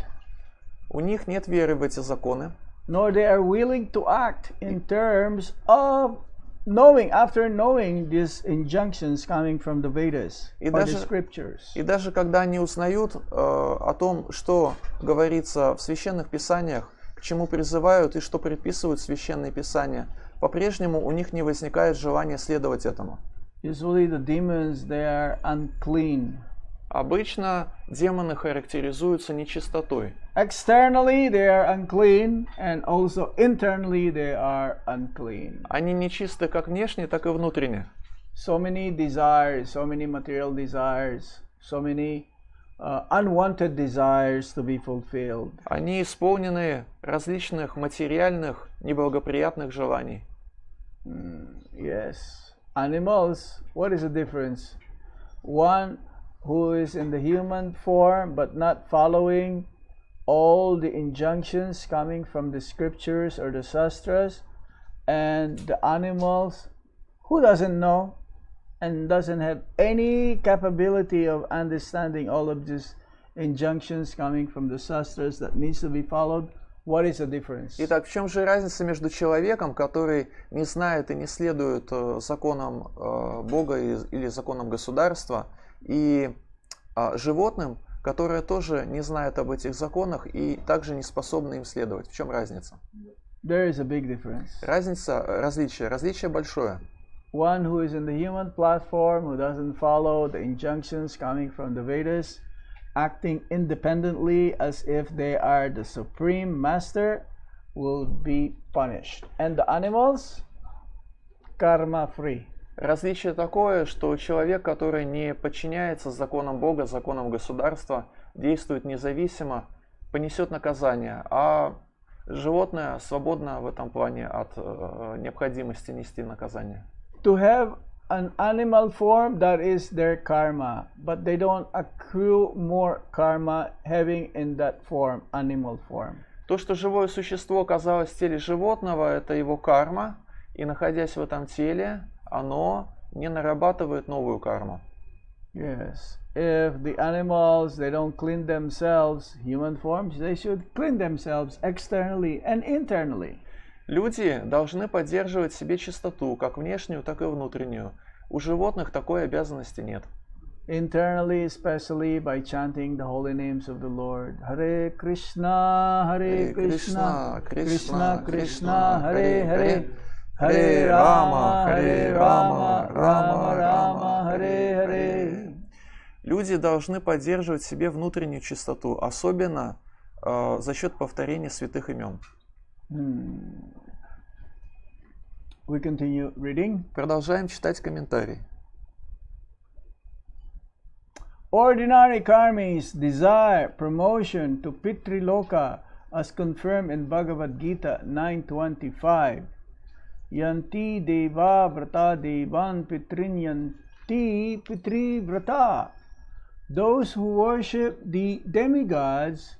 У них нет веры в эти законы, nor they are willing to act in terms of knowing, after knowing these injunctions coming from the Vedas И or the даже- scriptures. и даже когда они узнают о том, что говорится в священных писаниях, к чему призывают и что предписывают священные писания, по-прежнему у них не возникает желания следовать этому. Usually the demons, they are unclean. Обычно демоны характеризуются нечистотой. Externally they are unclean, and also internally they are unclean. Они нечисты как внешне, так и внутренне. So many desires, so many material desires, so many unwanted desires to be fulfilled. Они исполнены различных материальных, неблагоприятных желаний. Yes. Animals, what is the difference? One who is in the human form but not following all the injunctions coming from the scriptures or the sastras, and the animals who doesn't know and doesn't have any capability of understanding all of these injunctions coming from the sastras that needs to be followed. What is the difference? Итак, в чем же разница между человеком, который не знает и не следует законам Бога или законам государства, и животным, которое тоже не знает об этих законах и также не способно им следовать? В чем разница? There is a big difference. Различие большое. One who is in the human platform, who doesn't follow the injunctions coming from the Vedas, acting independently as if they are the supreme master, will be punished. And the animals, karma free. Различие такое, что человек, который не подчиняется законам Бога, законам государства, действует независимо, понесет наказание, а животное свободно в этом плане от необходимости нести наказание. To have an animal form, that is their karma, but they don't accrue more karma having in that form, animal form. То, что живое существо оказалось в теле животного, это его карма, и находясь в этом теле, оно не нарабатывает новую карму. Yes. If the animals, they don't clean themselves, human forms, they should clean themselves externally and internally. Люди должны поддерживать в себе чистоту, как внешнюю, так и внутреннюю. У животных такой обязанности нет. Internally, especially by chanting the holy names of the Lord. Hare Krishna, Hare Krishna, Krishna Krishna, Hare Hare, Hare Rama, Rama Rama, Hare Hare. Люди должны поддерживать в себе внутреннюю чистоту, особенно за счет повторения святых имен. We continue reading. Продолжаем читать комментарий. Ordinary karmis desire promotion to Pitriloka as confirmed in Bhagavad Gita 9:25. Yanti deva vrata devan pitrinyanti pitri vrata. Those who worship the demigods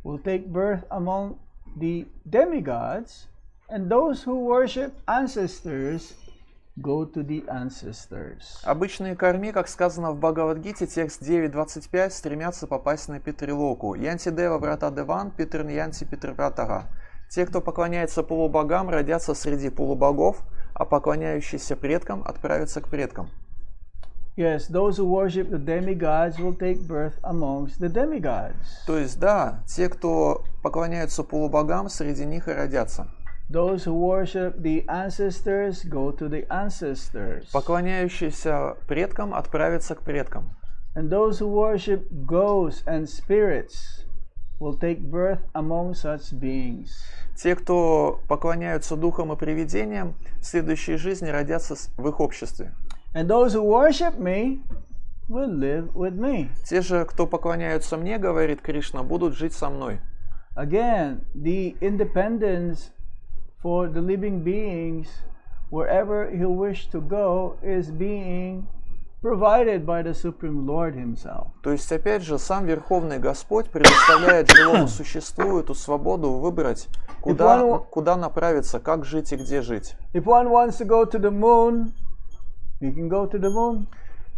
will take birth among the demigods, and those who worship ancestors go to the ancestors. Обычные карми, как сказано в Бхагавад-гите, текст 9.25, стремятся попасть на Питрилоку. Янти дева врата деван, питрн янти питрвратага. Те, кто поклоняется полубогам, родятся среди полубогов, а поклоняющиеся предкам отправятся к предкам. Yes, those who worship the demigods will take birth amongst the demigods. То есть, да, те, кто поклоняются полубогам, среди них и родятся. Those who worship the ancestors go to the ancestors. Поклоняющиеся предкам отправятся к предкам. And those who worship ghosts and spirits will take birth among such beings. Те, кто поклоняются духам и привидениям, в следующей жизни родятся в их обществе. And those who worship me will live with me. Те же, кто поклоняются мне, говорит Кришна, будут жить со мной. Again, the independence for the living beings, wherever he wished to go, is being provided by the Supreme Lord himself. То есть, опять же, сам Верховный Господь предоставляет живому существу эту свободу выбрать, куда направиться, как жить и где жить. If one wants to go to the moon, he can go to the moon.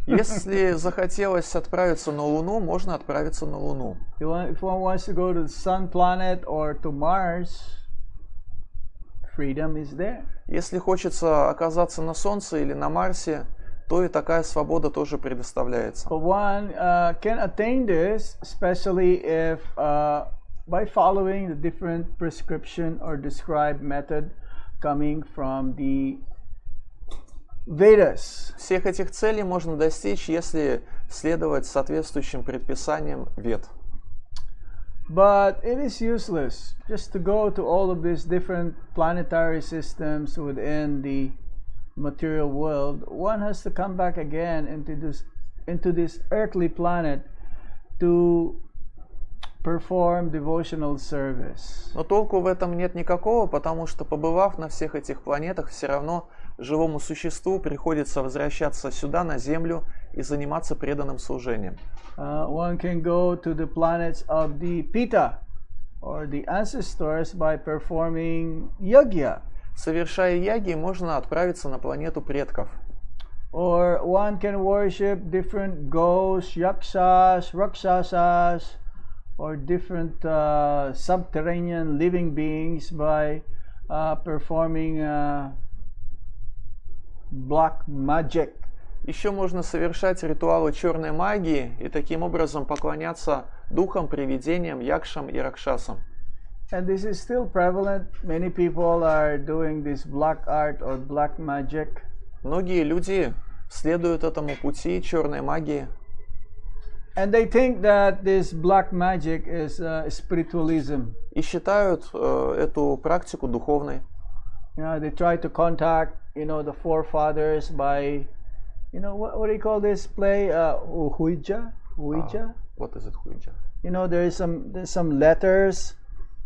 Если захотелось отправиться на Луну, можно отправиться на Луну. If one wants to go to the sun planet or to Mars, freedom is there. Если хочется оказаться на Солнце или на Марсе, то и такая свобода тоже предоставляется. But one can attain this, especially if by following the different prescription or described method coming from the Vedas. Всех этих целей можно достичь, если следовать соответствующим предписаниям Вед. But it is useless just to go to all of these different planetary systems within the material world. One has to come back again into this earthly planet to perform devotional service. Но толку в этом нет никакого, потому что, побывав на всех этих планетах, все равно живому существу приходится возвращаться сюда, на Землю, и заниматься преданным служением. One can go to the planets of the Pitta or the ancestors by performing yajna. Совершая яги, можно отправиться на планету предков. Or one can worship different ghosts, yakshas, rakshasas, or different subterranean living beings by performing black magic. Еще можно совершать ритуалы черной магии и таким образом поклоняться духам, привидениям, якшам и ракшасам. And this is still prevalent. Many people are doing this black art or black magic. Многие люди следуют этому пути черной магии. And they think that this black magic is spiritualism. И считают эту практику духовной. They try to contact, the forefathers by, what do you call this play? Ouija? What is it, Ouija? There's some letters,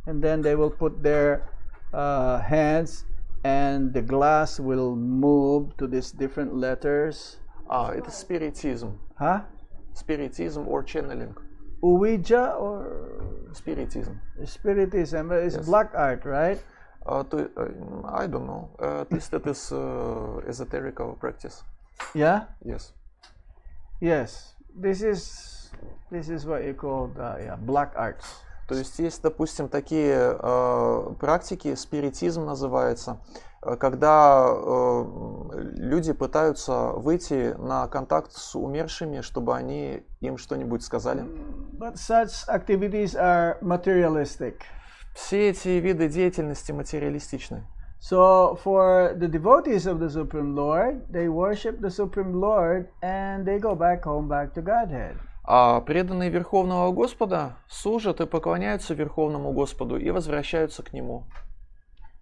and then they will put their hands, and the glass will move to these different letters. Это спиритизм. Huh? Spiritism or channeling. Ouija or Spiritism. Spiritism is Yes. black art, right? I don't know. At least it is esoterical practice. Yeah. Yes. Yes. This is what you call black arts. То есть есть, допустим, такие практики, спиритизм называется, когда люди пытаются выйти на контакт с умершими, чтобы они им что-нибудь сказали. But such activities are materialistic. Все эти виды деятельности материалистичны. So for the devotees of the Supreme Lord, they worship the Supreme Lord and they go back home, back to Godhead. А преданные Верховного Господа служат и поклоняются Верховному Господу и возвращаются к Нему.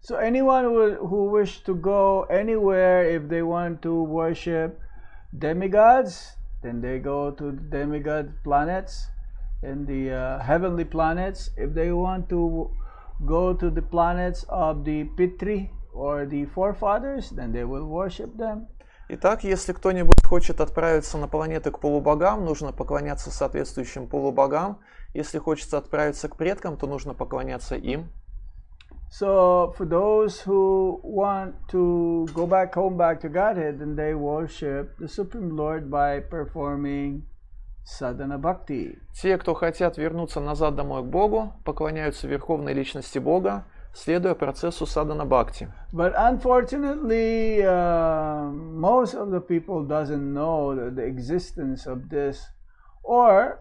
So anyone who wish to go anywhere, if they want to worship demigods, then they go to the demigod planets and the heavenly planets. If they want to go to the planets of the Pitri or the forefathers, then they will worship them. Итак, если кто-нибудь хочет отправиться на планеты к полубогам, нужно поклоняться соответствующим полубогам. Если хочется отправиться к предкам, то нужно поклоняться им. So for those who want to go back home, back to Godhead, then they worship the Supreme Lord by performing sadhana bhakti. Те, кто хотят вернуться назад домой к Богу, поклоняются Верховной Личности Бога, следуя процессу садхана-бхакти. But unfortunately, most of the people doesn't know the existence of this, or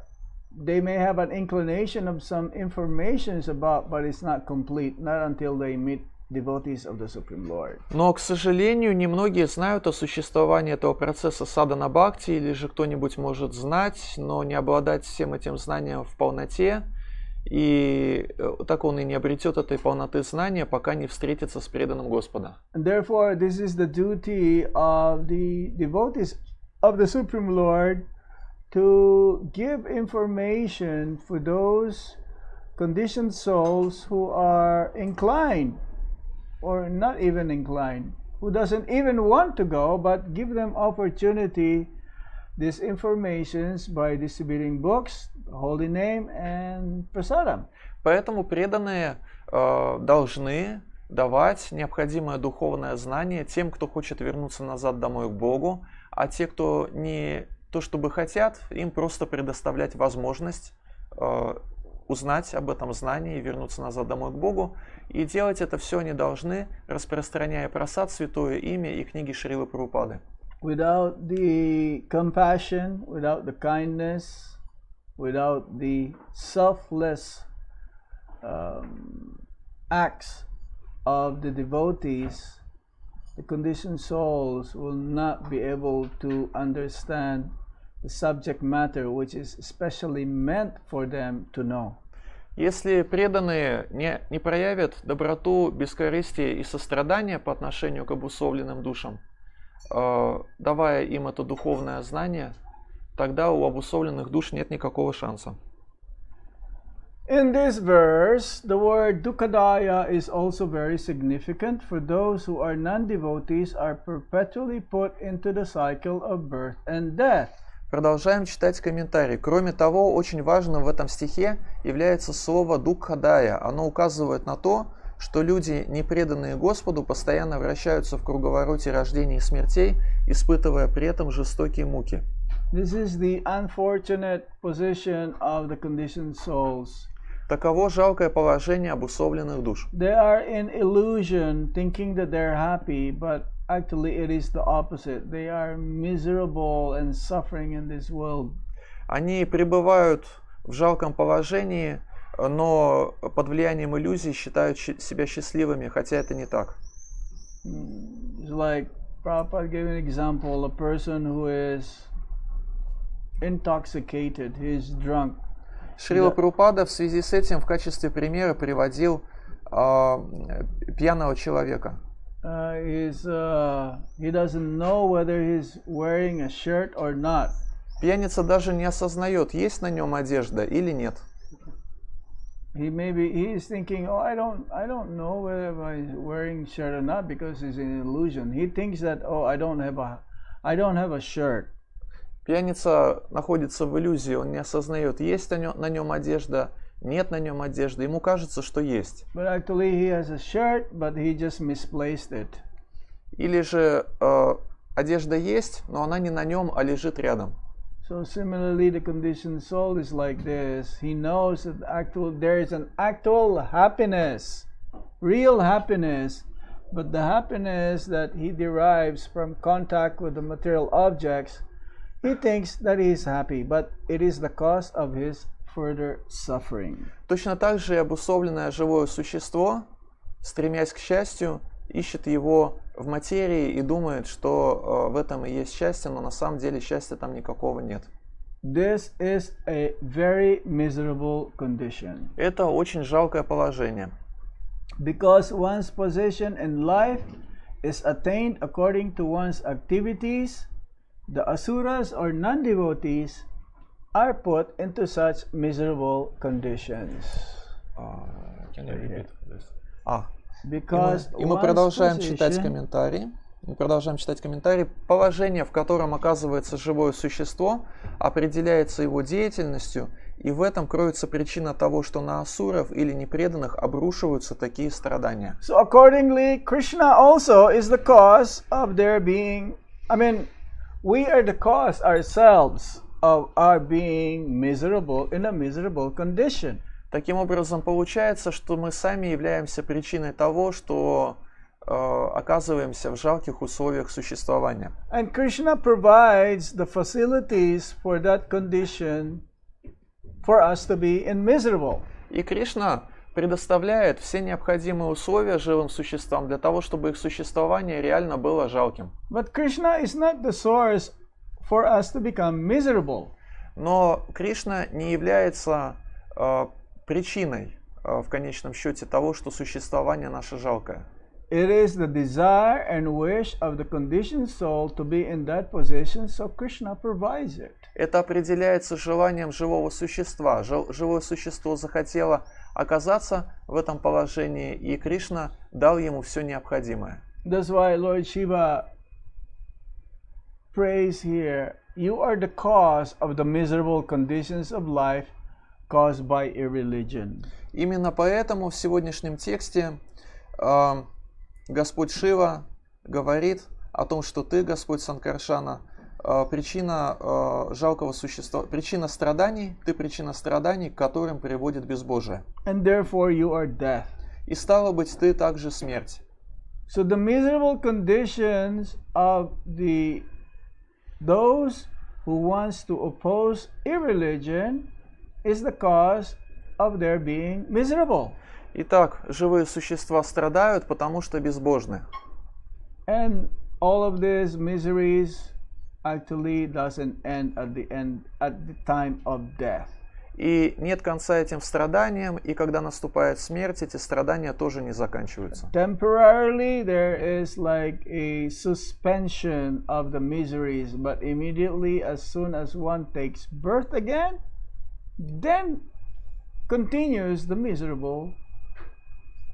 they may have an inclination of some informations about, but it's not complete, not until they meet devotees of the Supreme Lord. Но, к сожалению, немногие знают о существовании этого процесса садхана-бхакти, или же кто-нибудь может знать, но не обладать всем этим знанием в полноте, и так он и не обретет этой полноты знания, пока не встретится с преданным Господа. And therefore, this is the duty of the devotees of the Supreme Lord to give information for those conditioned souls who are inclined, or not even inclined, who doesn't even want to go, but give them opportunity, these informations, by distributing books, holy name, and prasadam. Поэтому преданные должны давать необходимое духовное знание тем, кто хочет вернуться назад домой к Богу, а те, кто не то чтобы хотят, им просто предоставлять возможность узнать об этом знании и вернуться назад домой к Богу. И делать это все они должны, распространяя прасад, святое имя и книги Шрилы Прабхупады. Without the compassion, without the kindness, without the selfless acts of the devotees, the conditioned souls will not be able to understand the subject matter which is specially meant for them to know. Если преданные не проявят доброту, бескорыстие и сострадание по отношению к обусловленным душам, давая им это духовное знание, тогда у обусловленных душ нет никакого шанса. In this verse, the word dukkadaya is also very significant, for those who are non-devotees are perpetually put into the cycle of birth and death. Продолжаем читать комментарий. Кроме того, очень важным в этом стихе является слово «дукхадая». Оно указывает на то, что люди, не преданные Господу, постоянно вращаются в круговороте рождений и смертей, испытывая при этом жестокие муки. This is the unfortunate position of the conditioned souls. Таково жалкое положение обусловленных душ. They are in illusion, thinking that they're happy, but actually it is the opposite. They are miserable and suffering in this world. Они пребывают в жалком положении, но под влиянием иллюзий считают себя счастливыми, хотя это не так. It's like Prabhupada gave an example, a person who is intoxicated, he is drunk. Шрила Прабхупада в связи с этим в качестве примера приводил пьяного человека. He doesn't know whether he's wearing a shirt or not. Пьяница даже не осознает, есть на нем одежда или нет. He is thinking, oh, I don't know whether I'm wearing shirt or not, because it's an illusion. He thinks that, oh, I don't have a shirt. Пьяница находится в иллюзии, он не осознает, есть на нем одежда, нет на нем одежды. Ему кажется, что есть. But actually he has a shirt, but he just misplaced it. Или же одежда есть, но она не на нем, а лежит рядом. So similarly, the conditioned soul is like this. He knows that there is an actual happiness, real happiness, but the happiness that he derives from contact with the material objects, he thinks that he is happy, but it is the cause of his further suffering. Точно так же и обусловленное живое существо, стремясь к счастью, ищет его в материи и думает, что в этом и есть счастье, но на самом деле счастья там никакого нет. This is a very miserable condition. Это очень жалкое положение. Because one's position in life is attained according to one's activities, the asuras or non-devotees are put into such miserable conditions. И мы продолжаем читать комментарий. Положение, в котором оказывается живое существо, определяется его деятельностью, и в этом кроется причина того, что на асуров или непреданных обрушиваются такие страдания. So accordingly, Krishna also is the cause of their being, we are the cause ourselves of our being miserable in a miserable condition. Таким образом, получается, что мы сами являемся причиной того, что оказываемся в жалких условиях существования. And Krishna provides the facilities for that condition for us to be miserable. И Кришна предоставляет все необходимые условия живым существам для того, чтобы их существование реально было жалким. But Krishna is not the source for us to become miserable. Но Кришна не является причиной в конечном счете того, что существование наше жалкое. It is the desire and wish of the conditioned soul to be in that position, so Krishna provides it. Это определяется желанием живого существа. Живое существо захотело оказаться в этом положении, и Кришна дал ему все необходимое. That's why Lord Shiva prays here, you are the cause of the miserable conditions of life caused by irreligion. Именно поэтому в сегодняшнем тексте Господь Шива говорит о том, что ты, Господь Санкаршана, причина жалкого существа, причина страданий, ты причина страданий, к которым приводит безбожие. And therefore you are death. И стало быть, ты также смерть. So the miserable conditions of those who wants to oppose irreligion is the cause of their being miserable. Итак, живые существа страдают, потому что безбожны. And all of these miseries actually doesn't end at the time of death. И нет конца этим страданиям, и когда наступает смерть, эти страдания тоже не заканчиваются. Temporarily there is like a suspension of the miseries, but immediately as soon as one takes birth again, then continues the miserable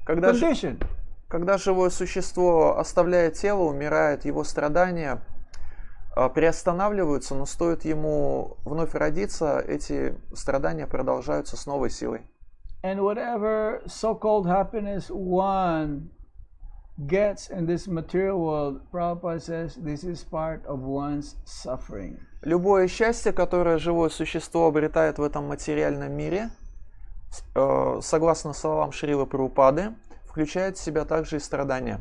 condition. Когда живое существо оставляет тело, умирает, его страдания приостанавливаются, но стоит ему вновь родиться, эти страдания продолжаются с новой силой. And whatever so-called happiness one gets in this material world, Prabhupada says this is part of one's suffering. Любое счастье, которое живое существо обретает в этом материальном мире, согласно словам Шрилы Прабхупады, включает в себя также и страдания.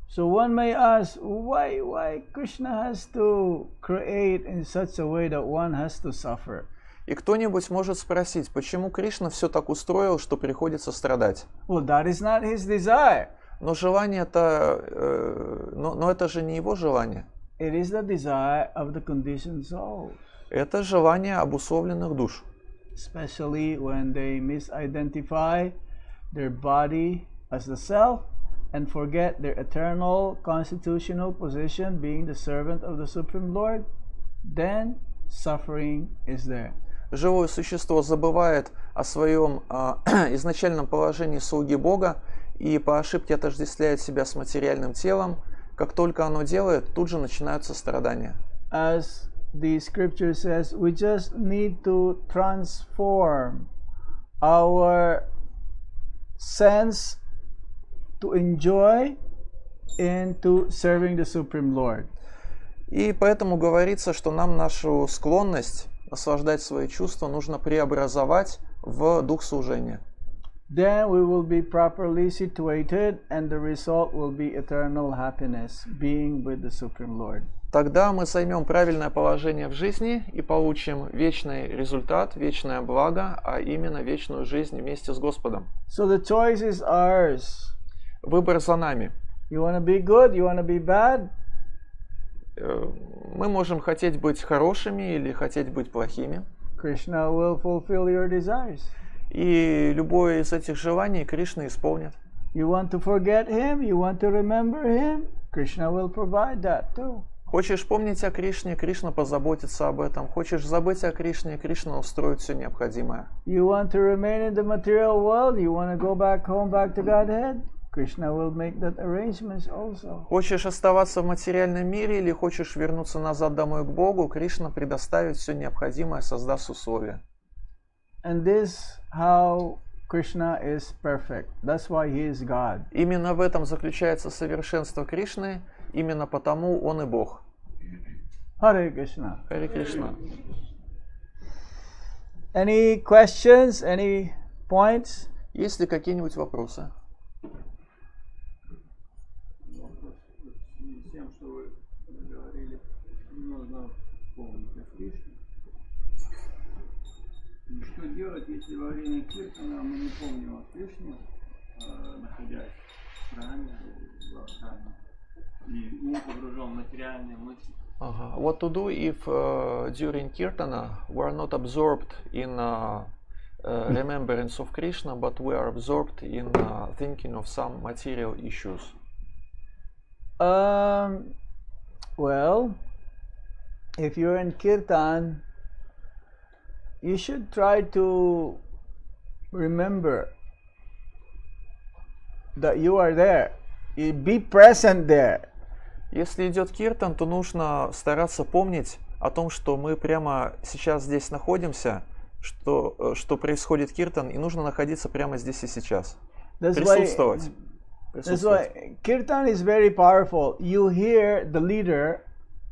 So one may ask, why Krishna has to create in such a way that one has to suffer? И кто-нибудь может спросить, почему Кришна все так устроил, что приходится страдать? Well, that is not his desire. Но желание это, но это же не его желание. It is the desire of the conditioned souls. Это желание обусловленных душ. Especially when they misidentify their body as the self and forget their eternal constitutional position being the servant of the Supreme Lord, then suffering is there. Живое существо забывает о своем изначальном положении слуги Бога и по ошибке отождествляет себя с материальным телом. Как только оно делает, тут же начинаются страдания. As the scripture says, we just need to transform our sense to enjoy into serving the Supreme Lord. И поэтому говорится, что нам нашу склонность наслаждать свои чувства нужно преобразовать в дух служения. Then we will be properly situated and the result will be eternal happiness, being with the Supreme Lord. Тогда мы займем правильное положение в жизни и получим вечный результат, вечное благо, а именно вечную жизнь вместе с Господом. So the choice is ours. Выбор за нами. You want to be good, you want to be bad? Мы можем хотеть быть хорошими или хотеть быть плохими. Krishna will fulfill your desires. И любое из этих желаний Кришна исполнит. You want to forget him, you want to remember him, Krishna will provide that too. Хочешь помнить о Кришне, Кришна позаботится об этом. Хочешь забыть о Кришне, Кришна устроит все необходимое. You want to remain in the material world, you want to go back home, back to Godhead, Krishna will make that arrangements also. Хочешь оставаться в материальном мире или хочешь вернуться назад домой к Богу, Кришна предоставит все необходимое, создаст условия. And this how Krishna is perfect. That's why he is God. Именно в этом заключается совершенство Кришны, именно потому Он и Бог. Hare Krishna. Харе Кришна. Any questions? Any points? Есть ли какие-нибудь вопросы? Вопрос в связи с тем, что вы говорили, нужно помнить о Кришне. И что делать, если во время киртана мы не помним о Кришне, находясь в храме, в храме, и ум погружен в материальные мысли? What to do if during Kirtana we are not absorbed in remembrance of Krishna, but we are absorbed in thinking of some material issues? Well, if you're in kirtan, you should try to remember that you are there. You be present there. Если идет киртан, то нужно стараться помнить о том, что мы прямо сейчас здесь находимся, что происходит киртан, и нужно находиться прямо здесь и сейчас. Присутствовать. That's why kirtan is very powerful. You hear the leader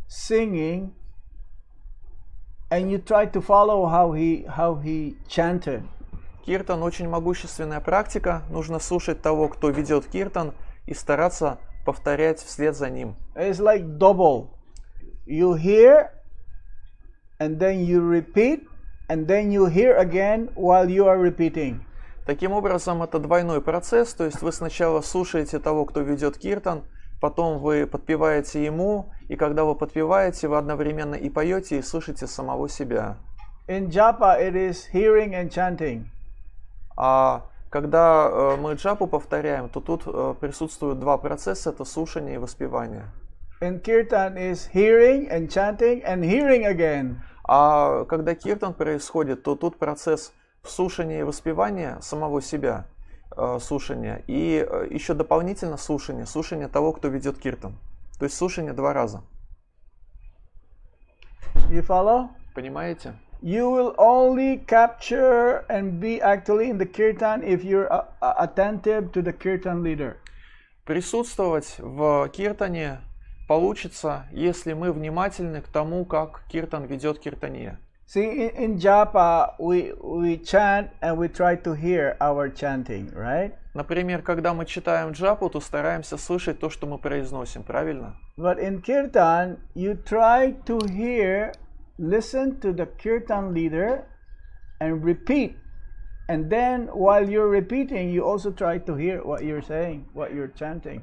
singing, and you try to follow how he chanted. Киртан очень могущественная практика. Нужно слушать того, кто ведет киртан, и стараться повторять вслед за ним. It's like double. You hear, and then you repeat, and then you hear again while you are repeating. Таким образом, это двойной процесс, то есть вы сначала слушаете того, кто ведет киртан, потом вы подпеваете ему, и когда вы подпеваете, вы одновременно и поете, и слышите самого себя. In japa, it is hearing and chanting. А когда мы джапу повторяем, то тут присутствуют два процесса, это слушание и воспевание. In kirtan is hearing and chanting and hearing again. А когда киртан происходит, то тут процесс слушания и воспевания самого себя, слушания, и еще дополнительно слушание того, кто ведет киртан. То есть слушание два раза. You follow? Понимаете? You will only capture and be actually in the kirtan if you're attentive to the kirtan leader. Присутствовать в киртане получится, если мы внимательны к тому, как киртан ведет киртания. See, in japa, we chant and we try to hear our chanting, right? Например, когда мы читаем джапу, то стараемся слышать то, что мы произносим, правильно? But in kirtan, you try to hear, listen to the kirtan leader and repeat. And then while you're repeating, you also try to hear what you're saying, what you're chanting.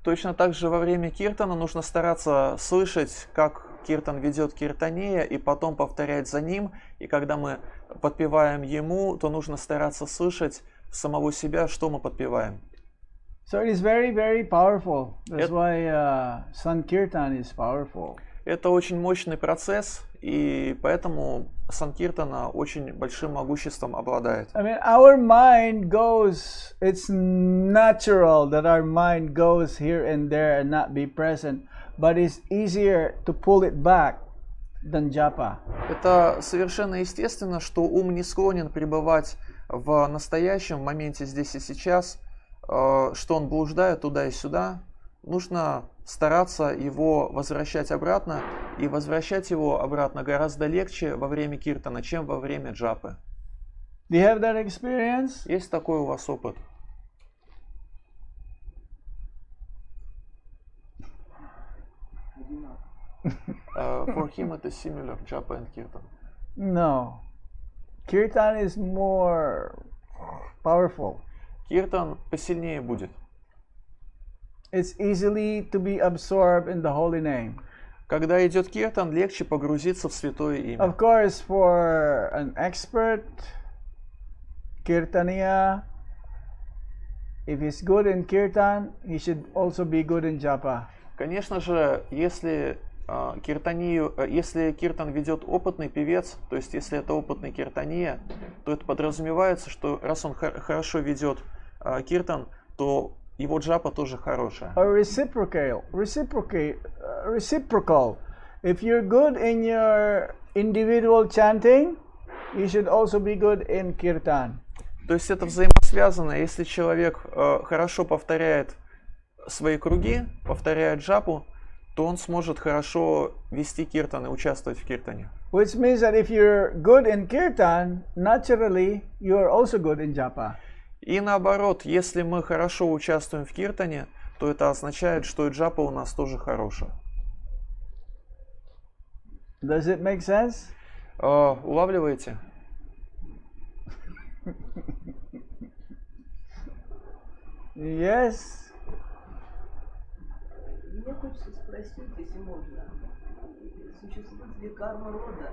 Точно так же во время киртана нужно стараться слышать, как киртан ведет киртания, и потом повторять за ним. И когда мы подпеваем ему, то нужно стараться слышать самого себя, что мы подпеваем. So it is very, very powerful. That's why Sankirtan is powerful. Это очень мощный процесс, и поэтому санкиртана очень большим могуществом обладает. I mean, our mind goes, it's natural that our mind goes here and there and not be present, but it's easier to pull it back than japa. Это совершенно естественно, что ум не склонен пребывать в настоящем, в моменте здесь и сейчас, что он блуждает туда и сюда. Нужно стараться его возвращать обратно, и возвращать его обратно гораздо легче во время киртана, чем во время джапы. Do you have that experience? Есть такой у вас опыт? For him it is similar, japa and kirtan. No. Kirtan is more powerful. Киртан посильнее будет. It's easily to be absorbed in the holy name. Когда идет киртан, легче погрузиться в святое имя. Of course, for an expert kirtaniya, if he's good in kirtan, he should also be good in japa. Конечно же, если киртан ведет опытный певец, то есть если это опытный киртания, то это подразумевается, что раз он хорошо ведет киртан, то его джапа тоже хорошая. Or reciprocal. If you're good in your individual chanting, you should also be good in kirtan. То есть это взаимосвязано. Если человек хорошо повторяет свои круги, повторяет джапу, то он сможет хорошо вести киртан и участвовать в киртане. Which means that if you're good in kirtan, naturally you are also good in japa. И наоборот, если мы хорошо участвуем в киртане, то это означает, что и джапа у нас тоже хорошая. Does it make sense? Улавливаете? Yes. Мне хочется спросить, если можно, существует ли карма рода?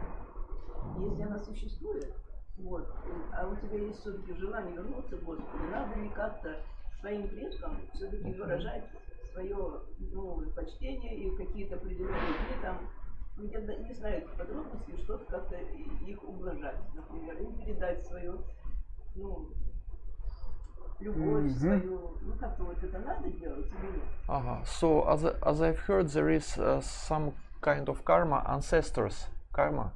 Если она существует, вот, а у тебя есть все-таки желание вернуться к Господу, надо ли как-то своим предкам все-таки выражать свое почтение и какие-то определенные дни там, я не знаю подробностей, что-то как-то их ублажать, например, им передать свою, любовь свою, как-то вот это надо делать или нет? So as I've heard, there is some kind of karma, ancestors karma,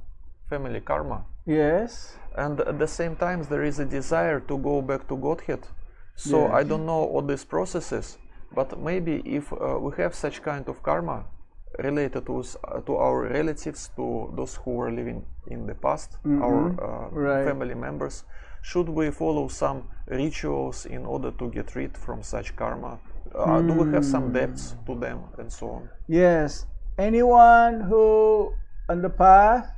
family karma. Yes. And at the same time, there is a desire to go back to Godhead. So Yes. I don't know all these processes, but maybe if we have such kind of karma related to our relatives, to those who were living in the past, our Right. family members, should we follow some rituals in order to get rid from such karma? Do we have some debts to them and so on? Yes. Anyone who on the path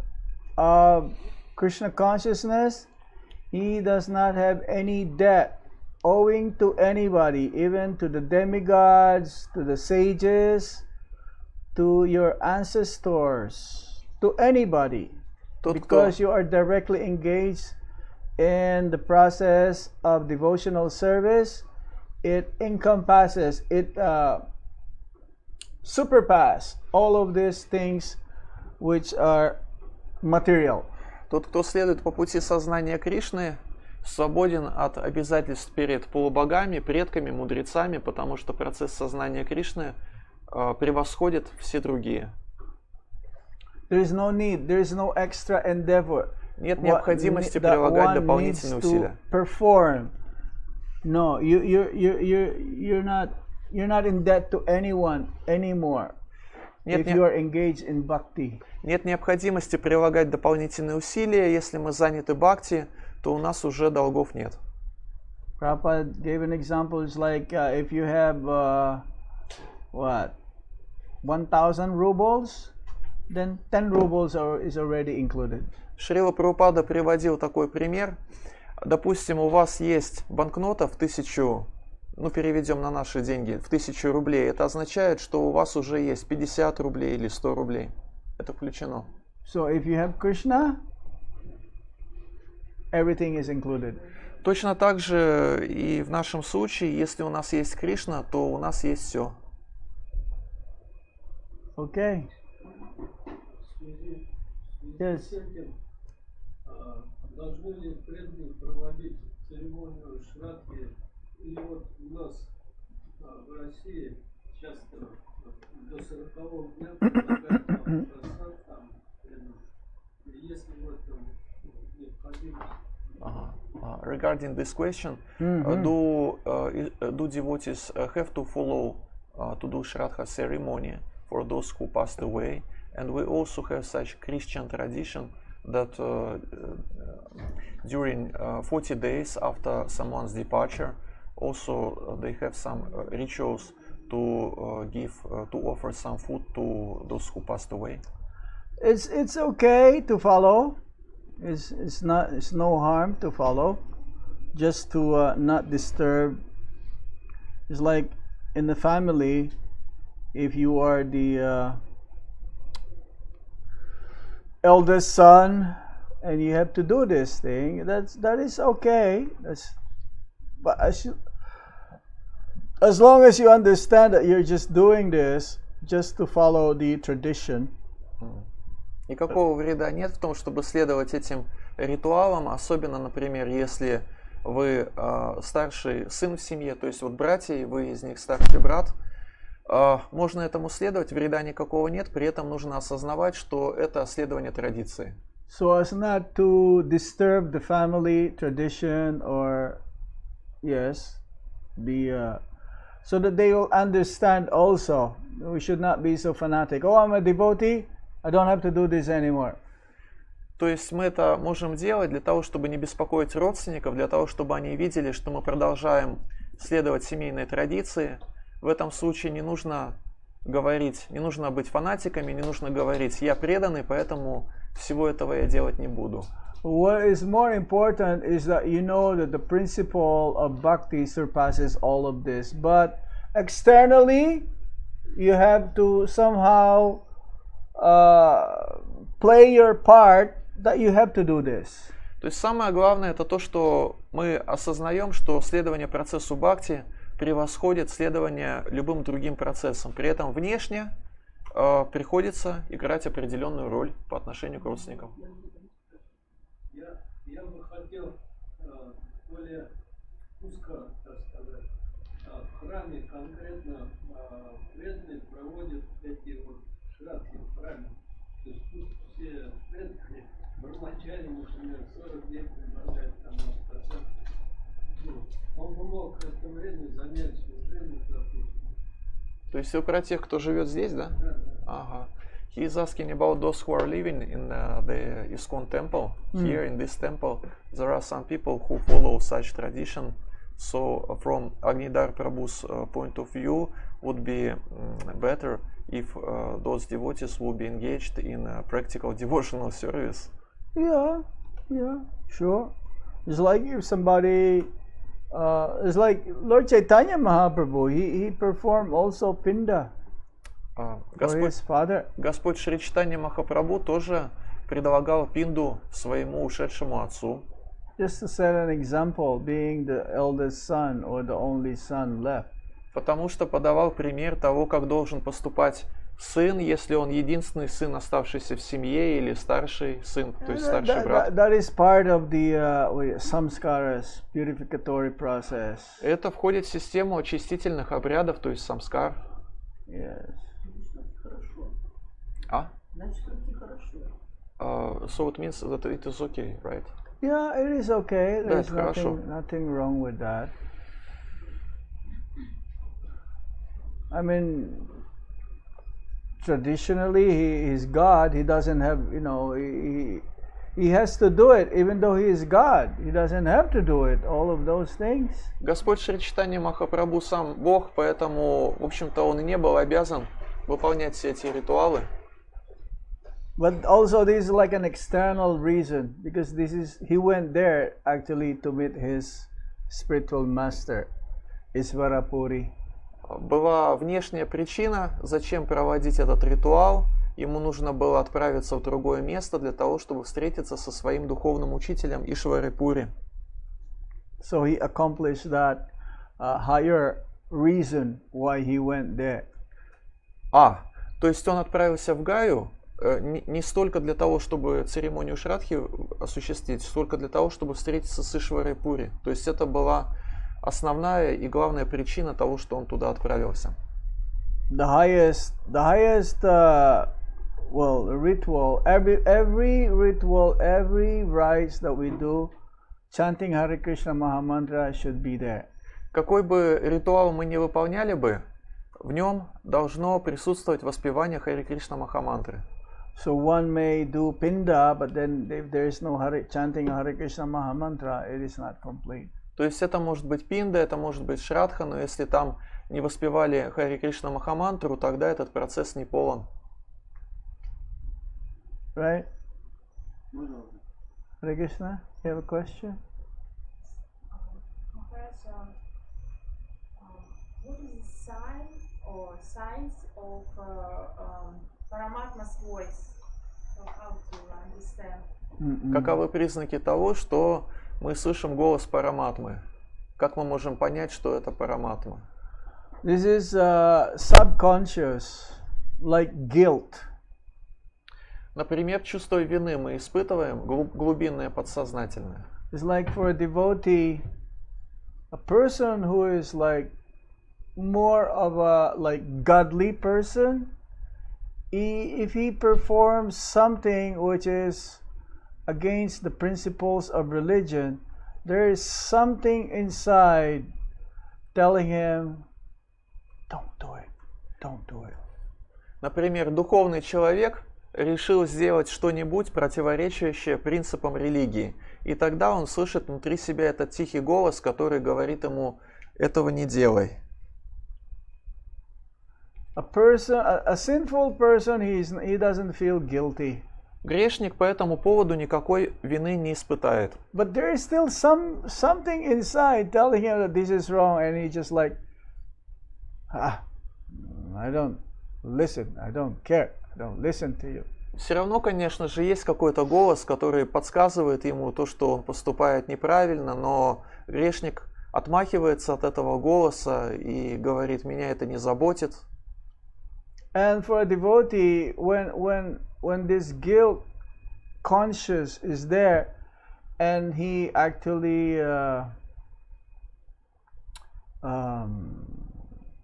of Krishna consciousness, he does not have any debt owing to anybody, even to the demigods, to the sages, to your ancestors, to anybody, because you are directly engaged in the process of devotional service. It encompasses, it surpasses all of these things which are material. Тот, кто следует по пути сознания Кришны, свободен от обязательств перед полубогами, предками, мудрецами, потому что процесс сознания Кришны превосходит все другие. There is no need, there is no extra endeavor. Нет необходимости прилагать дополнительные усилия. Perform. No, you're not in debt to anyone anymore. If you are engaged in bhakti. Нет необходимости прилагать дополнительные усилия. Если мы заняты бхакти, то у нас уже долгов нет. Prabhupada gave an example. It's like if you have 1,000 rubles, then 10 rubles is already included. Шрила Прабхупада приводил такой пример. Допустим, у вас есть банкнота в 1000, переведем на наши деньги, в 1000 рублей. Это означает, что у вас уже есть 50 рублей или 100 рублей. Это включено. So if you have Krishna, everything is included. Точно так же и в нашем случае, если у нас есть Кришна, то у нас есть все. Okay. Yes. Должны ли преданные проводить церемонию шрадхи? Или вот у нас в России часто до 40-го дня предлагают там преданным. Если в этом необходимость. Regarding this question, do devotees have to follow to do Shraddha ceremony for those who passed away? And we also have such Christian tradition that during 40 days after someone's departure, also they have some rituals to offer some food to those who passed away. It's okay to follow. It's no harm to follow, just to not disturb. It's like in the family, if you are the eldest son and you have to do this thing, that is okay. But as long as you understand that you're just doing this just to follow the tradition. Никакого вреда нет в том, чтобы следовать этим ритуалам, особенно, например, если вы старший сын в семье, то есть вот братья, и вы из них старший брат, можно этому следовать, вреда никакого нет, при этом нужно осознавать, что это следование традиции. So as not to disturb the family tradition or so that they will understand also. We should not be so fanatic. Oh, I'm a devotee, I don't have to do this anymore. То есть мы это можем делать для того, чтобы не беспокоить родственников, для того, чтобы они видели, что мы продолжаем следовать семейной традиции. В этом случае не нужно говорить, не нужно быть фанатиками, не нужно говорить «я преданный, поэтому всего этого я делать не буду». What is more important is that you know that the principle of bhakti surpasses all of this. But externally, you have to somehow play your part that you have to do this. То есть самое главное это то, что мы осознаем, что следование процессу бхакти превосходит следование любым другим процессам. При этом внешне приходится играть определенную роль по отношению к родственникам. Я бы хотел более узко, так сказать, в храме конкретно преданные проводят эти вот шрадхи в храме. То есть тут все преданные, брамачари, например, 40 дней предлагают там 100%. Он бы мог это время занять служением, допустим. То есть все про тех, кто живет здесь, да? Да. Ага. He is asking about those who are living in the ISKCON temple. Here in this temple, there are some people who follow such tradition. So, from Agnidhar Prabhu's point of view, would be better if those devotees would be engaged in practical devotional service. Yeah, sure. It's like if somebody, it's like Lord Chaitanya Mahaprabhu, he performed also Pinda for his father. Господь Шри Чайтанья Махапрабху тоже предлагал пинду своему ушедшему отцу. Just to set an example, being the eldest son or the only son left. Потому что подавал пример того, как должен поступать сын, если он единственный сын, оставшийся в семье, или старший сын, то есть старший брат. That is part of the samskaras, purificatory process. Это входит в систему очистительных обрядов, то есть самскар. Yes. А? Значит, это хорошо. So it means that it is okay, right? Yeah, it is okay. Да, There's это хорошо. nothing wrong with that. I mean, traditionally he is God. He doesn't have, he has to do it, even though he is God. He doesn't have to do it. All of those things. Господь Шри Чайтанья Махапрабху сам Бог, поэтому, в общем-то, он и не был обязан выполнять все эти ритуалы. But also this is like an external reason, because he went there actually to meet his spiritual master, Isvarapuri. Была внешняя причина, зачем проводить этот ритуал. Ему нужно было отправиться в другое место для того, чтобы встретиться со своим духовным учителем Ишварипури. So he accomplished that higher reason why he went there. То есть он отправился в Гаю не столько для того, чтобы церемонию Шрадхи осуществить, столько для того, чтобы встретиться с Ишварипури. То есть это была основная и главная причина того, что он туда отправился. The highest ritual, every ritual, every rites that we do, chanting Hare Krishna Mahamantra should be there. Какой бы ритуал мы ни выполняли бы, в нем должно присутствовать воспевание Харе Кришна Махамантры. So one may do Pinda, but then if there is no chanting Hare Krishna Mahamantra, it is not complete. То есть это может быть пинда, это может быть шрадха, но если там не воспевали Харе Кришна Махамантру, тогда этот процесс не полон. Right? Hare Krishna, you have a question? What is the sign or signs of Paramatma's voice? So how to understand? Каковы признаки того, что мы слышим голос Параматмы? Как мы можем понять, что это Параматма? This is subconscious, like guilt. Например, чувство вины мы испытываем, глубинное подсознательное. It's like for a devotee, a person who is like more of a like godly person, if he performs something which is against the principles of religion, there is something inside telling him, don't do it, don't do it. Например, духовный человек решил сделать что-нибудь, противоречащее принципам религии. И тогда он слышит внутри себя этот тихий голос, который говорит ему: этого не делай. A sinful person, he doesn't feel guilty. Грешник по этому поводу никакой вины не испытает. But there is still something inside telling him that this is wrong, and he just like, I don't listen, I don't care, I don't listen to you. Все равно, конечно же, есть какой-то голос, который подсказывает ему то, что он поступает неправильно, но грешник отмахивается от этого голоса и говорит: меня это не заботит. And for a devotee, when this guilt conscious is there, and he actually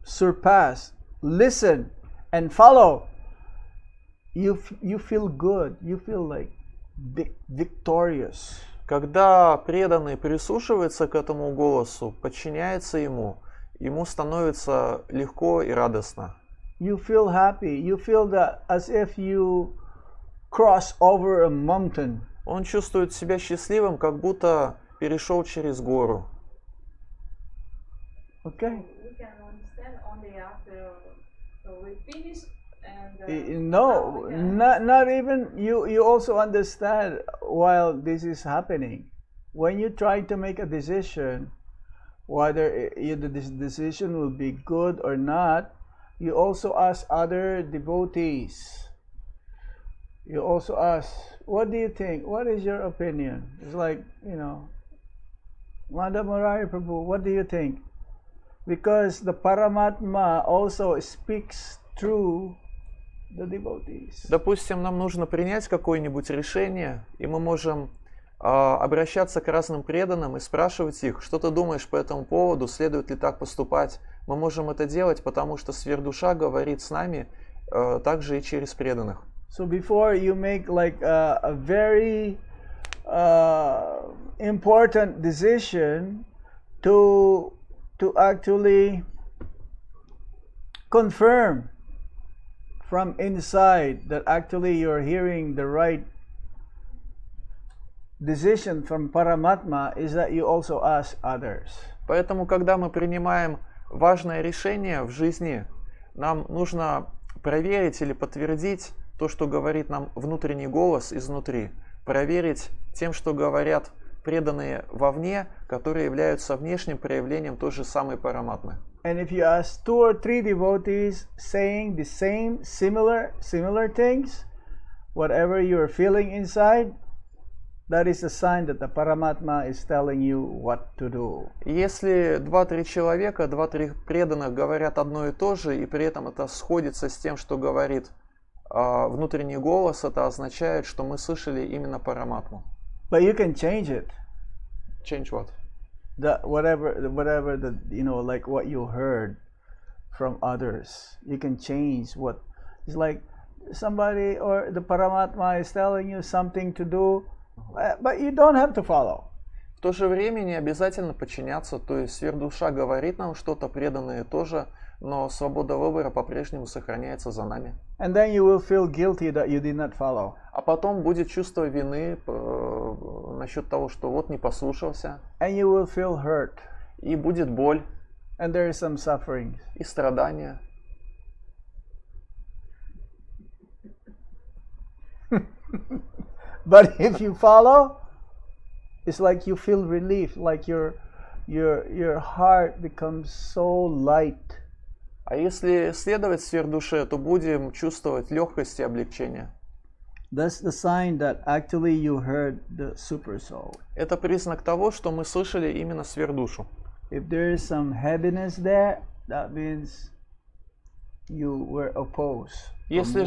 surpass, listen, and follow, you feel good. You feel like victorious. Когда преданный прислушивается к этому голосу, подчиняется ему, ему становится легко и радостно. You feel happy. You feel that as if you cross over a mountain. Он чувствует себя счастливым, как будто перешел через гору. Okay. We can understand only after we finish and No, not even you. You also understand while this is happening. When you try to make a decision, whether this decision will be good or not, you also ask other devotees. You also ask, what do you think? What is your opinion? It's like, Madhava-Murari Prabhu, what do you think? Because the Paramatma also speaks through the devotees. Допустим, нам нужно принять какое-нибудь решение, и мы можем обращаться к разным преданным и спрашивать их: что ты думаешь по этому поводу, следует ли так поступать. Мы можем это делать, потому что сверхдуша говорит с нами также и через преданных. So before you make like a very important decision to actually confirm from inside that actually you're hearing the right decision from Paramatma, is that you also ask others. Поэтому, когда мы принимаем важное решение в жизни, нам нужно проверить или подтвердить то, что говорит нам внутренний голос изнутри, проверить тем, что говорят преданные вовне, которые являются внешним проявлением той же самой Параматмы. And if you ask 2 or 3 devotees saying the same similar things, whatever you're feeling inside, that is a sign that the Paramatma is telling you what to do. Если 2-3 человека, 2-3 преданных говорят одно и то же, и при этом это сходится с тем, что говорит внутренний голос, это означает, что мы слышали именно Параматму. But you can change it. Change what? Whatever the like what you heard from others, you can change what. It's like somebody or the Paramatma is telling you something to do, but you don't have to follow. В то же время не обязательно подчиняться, то есть сверхдуша говорит нам что-то, преданные тоже, но свобода выбора по-прежнему сохраняется за нами. And then you will feel guilty that you did not follow. А потом будет чувство вины насчет того, что вот не послушался. And you will feel hurt. И будет боль. And there is some suffering. И страдания. But if you follow, it's like you feel relief, like your heart becomes so light. А если следовать сверхдуше, то будем чувствовать легкость и облегчение. That's the sign that actually you heard the super soul. Это признак того, что мы слышали именно сверхдушу. If there is some heaviness there, that means you were opposed. Если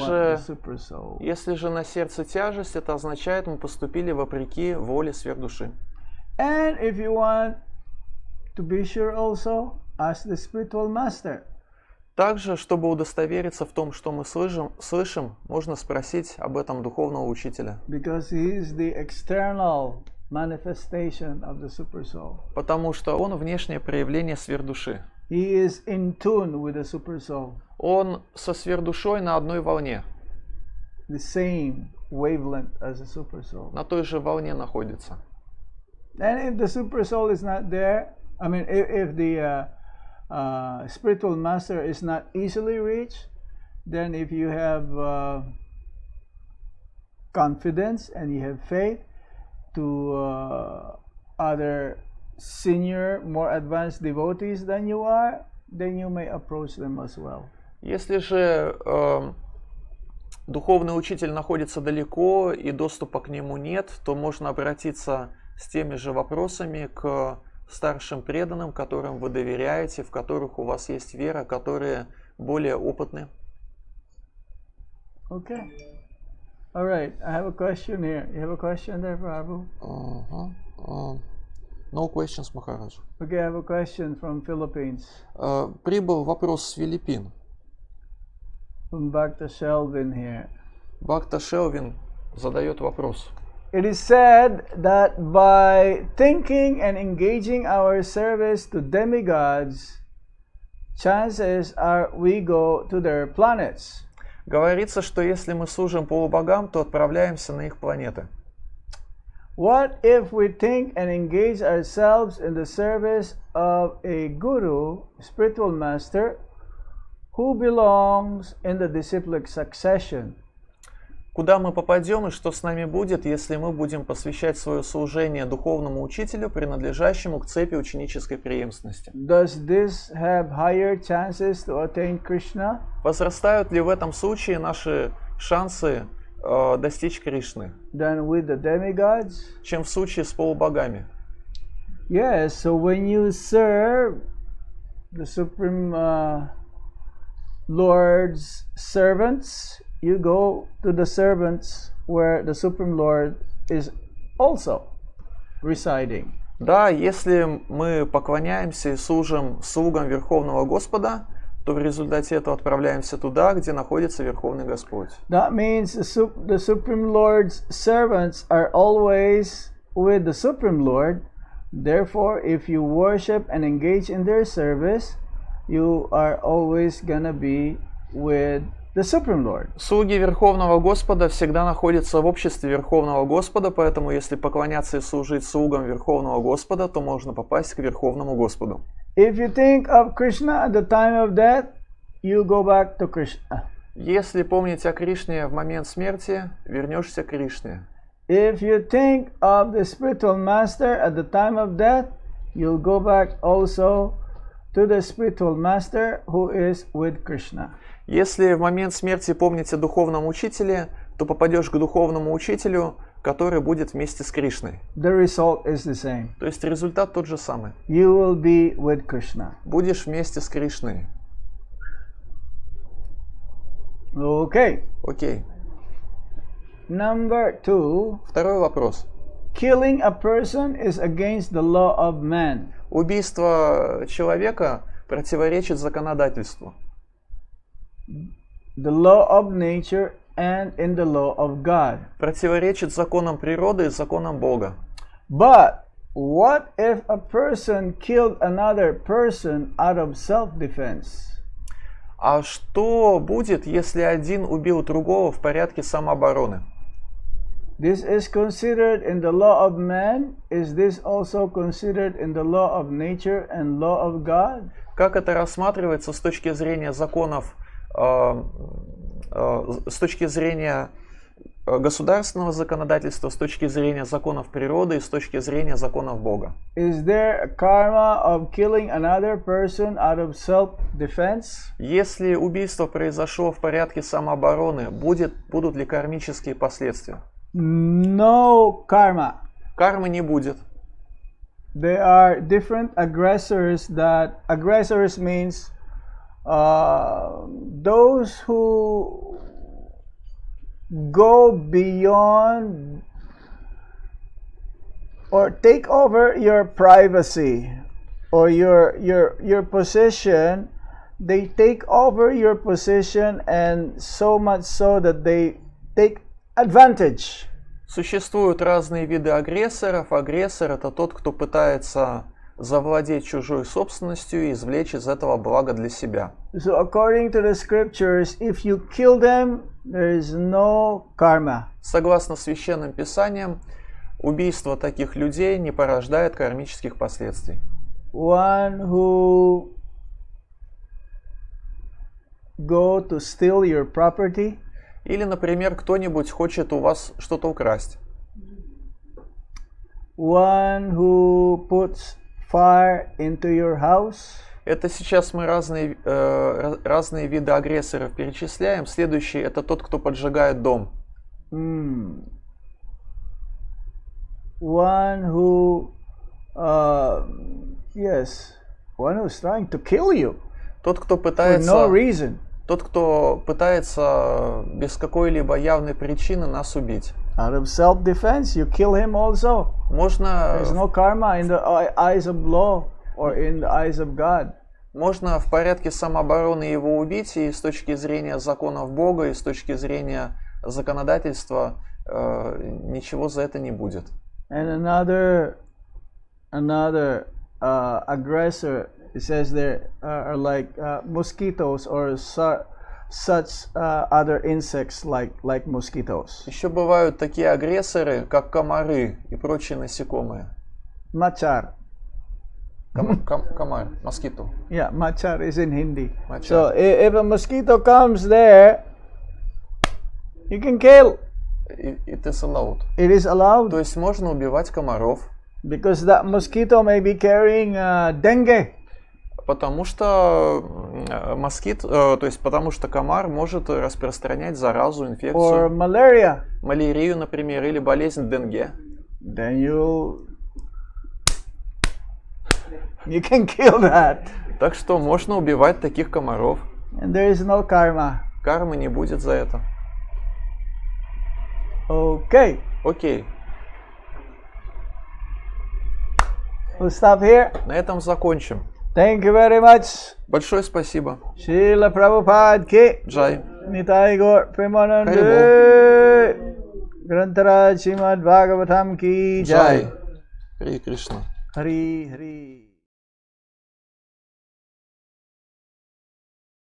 же на сердце тяжесть, это означает, мы поступили вопреки воле сверхдуши. And if you want to be sure also, ask the spiritual master. Также, чтобы удостовериться в том, что мы слышим, можно спросить об этом духовного учителя. Because he is the external manifestation of the super soul. Потому что он внешнее проявление сверхдуши. He is in tune with the super soul. Он со сверхдушой на одной волне. the same wavelength as the super soul. на той же волне находится. And if the super soul is not there, I mean, if the spiritual master is not easily reached, then if you have confidence and you have faith to other senior, more advanced devotees than you are, then you may approach them as well. Если же духовный учитель находится далеко и доступа к нему нет, то можно обратиться с теми же вопросами к старшим преданным, которым вы доверяете, в которых у вас есть вера, которые более опытны. Okay. All right. I have a question here. You have a question there, Prabhu? No questions, Maharaj. Okay, I have a question from Philippines. Прибыл вопрос с Филиппин. From Bhakta Shelvin here. Бхакта Шелвин задает вопрос. It is said that by thinking and engaging our service to demigods, chances are we go to their planets. Говорится, что если мы служим полубогам, то отправляемся на их планеты. What if we think and engage ourselves in the service of a guru, spiritual master, who belongs in the disciplic succession? Куда мы попадем и что с нами будет, если мы будем посвящать свое служение духовному учителю, принадлежащему к цепи ученической преемственности? Does this have higher chances to attain Krishna? Возрастают ли в этом случае наши шансы достичь Кришны, Than with the demigods? чем в случае с полубогами? Yes, so when you serve the Supreme Lord's servants, you go to the servants where the Supreme Lord is also residing. Да, если мы поклоняемся и служим слугам Верховного Господа, то в результате этого отправляемся туда, где находится Верховный Господь. That means the Supreme Lord's servants are always with the Supreme Lord. Therefore, if you worship and engage in their service, you are always gonna be with the Supreme Lord. Слуги Верховного Господа всегда находятся в обществе Верховного Господа, поэтому если поклоняться и служить слугам Верховного Господа, то можно попасть к Верховному Господу. If you think of Krishna at the time of death, you go back to Krishna. Если помнить о Кришне в момент смерти, вернешься к Кришне. If you think of the spiritual master at the time of death, you'll go back also to the spiritual master who is with Krishna. Если в момент смерти помнить о духовном учителе, то попадешь к духовному учителю, который будет вместе с Кришной. The result is the same. То есть результат тот же самый. You will be with Krishna. Будешь вместе с Кришной. Okay. Окей. Number 2. Второй вопрос. Killing a person is against the law of man. Убийство человека противоречит законодательству. The law of nature and in the law of God. Противоречит законам природы и законам Бога. But what if a person killed another person out of self-defense? А что будет, если один убил другого в порядке самообороны? This is considered in the law of man. Is this also considered in the law of nature and law of God? Как это рассматривается с точки зрения законов, с точки зрения государственного законодательства, с точки зрения законов природы и с точки зрения законов Бога? Is there a karma of killing another person out of self-defense? Если убийство произошло в порядке самообороны, будут ли кармические последствия? No karma. Кармы не будет. There are different aggressors. That aggressors means those who go beyond or take over your privacy or your position. They take over your position, and so much so that they take advantage. Существуют разные виды агрессоров. Агрессор — это тот, кто пытается завладеть чужой собственностью и извлечь из этого благо для себя. So according to the scriptures, if you kill them, there is no karma. Согласно священным писаниям, убийство таких людей не порождает кармических последствий. One who go to steal your property, Или, например, кто-нибудь хочет у вас что-то украсть. one who puts fire into your house, Это сейчас мы разные виды агрессоров перечисляем. Следующий – это тот, кто поджигает дом. one who, one who's trying to kill you Тот, кто for no пытается, reason. без какой-либо явной причины нас убить. Out of self-defense, you kill him also. Можно, There's no karma in the eyes of law or in the eyes of God. можно в порядке самообороны его убить, и с точки зрения законов Бога, и с точки зрения законодательства ничего за это не будет. And another aggressor, it says there are like mosquitoes or such other insects like mosquitoes. Еще бывают такие агрессоры, как комары и прочие насекомые. Machar. Комар, москито. Yeah, machar is in Hindi. Machar. So if a mosquito comes there, you can kill. It is allowed. It is allowed То есть можно убивать комаров, because that mosquito may be carrying dengue. потому что потому что комар может распространять заразу, Or инфекцию, malaria, малярию, например, или болезнь Денге. then you can kill that. Так что можно убивать таких комаров. And there is no karma. Кармы не будет за это. Okay, Окей, we'll stop here. на этом закончим. Thank you very much. Большое спасибо. Srila Prabhupada ki Джай. Nitai Gaur Premanande. Grantaraj Srimad Bhagavatam ki Джай. jai. Харе Кришна. Hari Hari.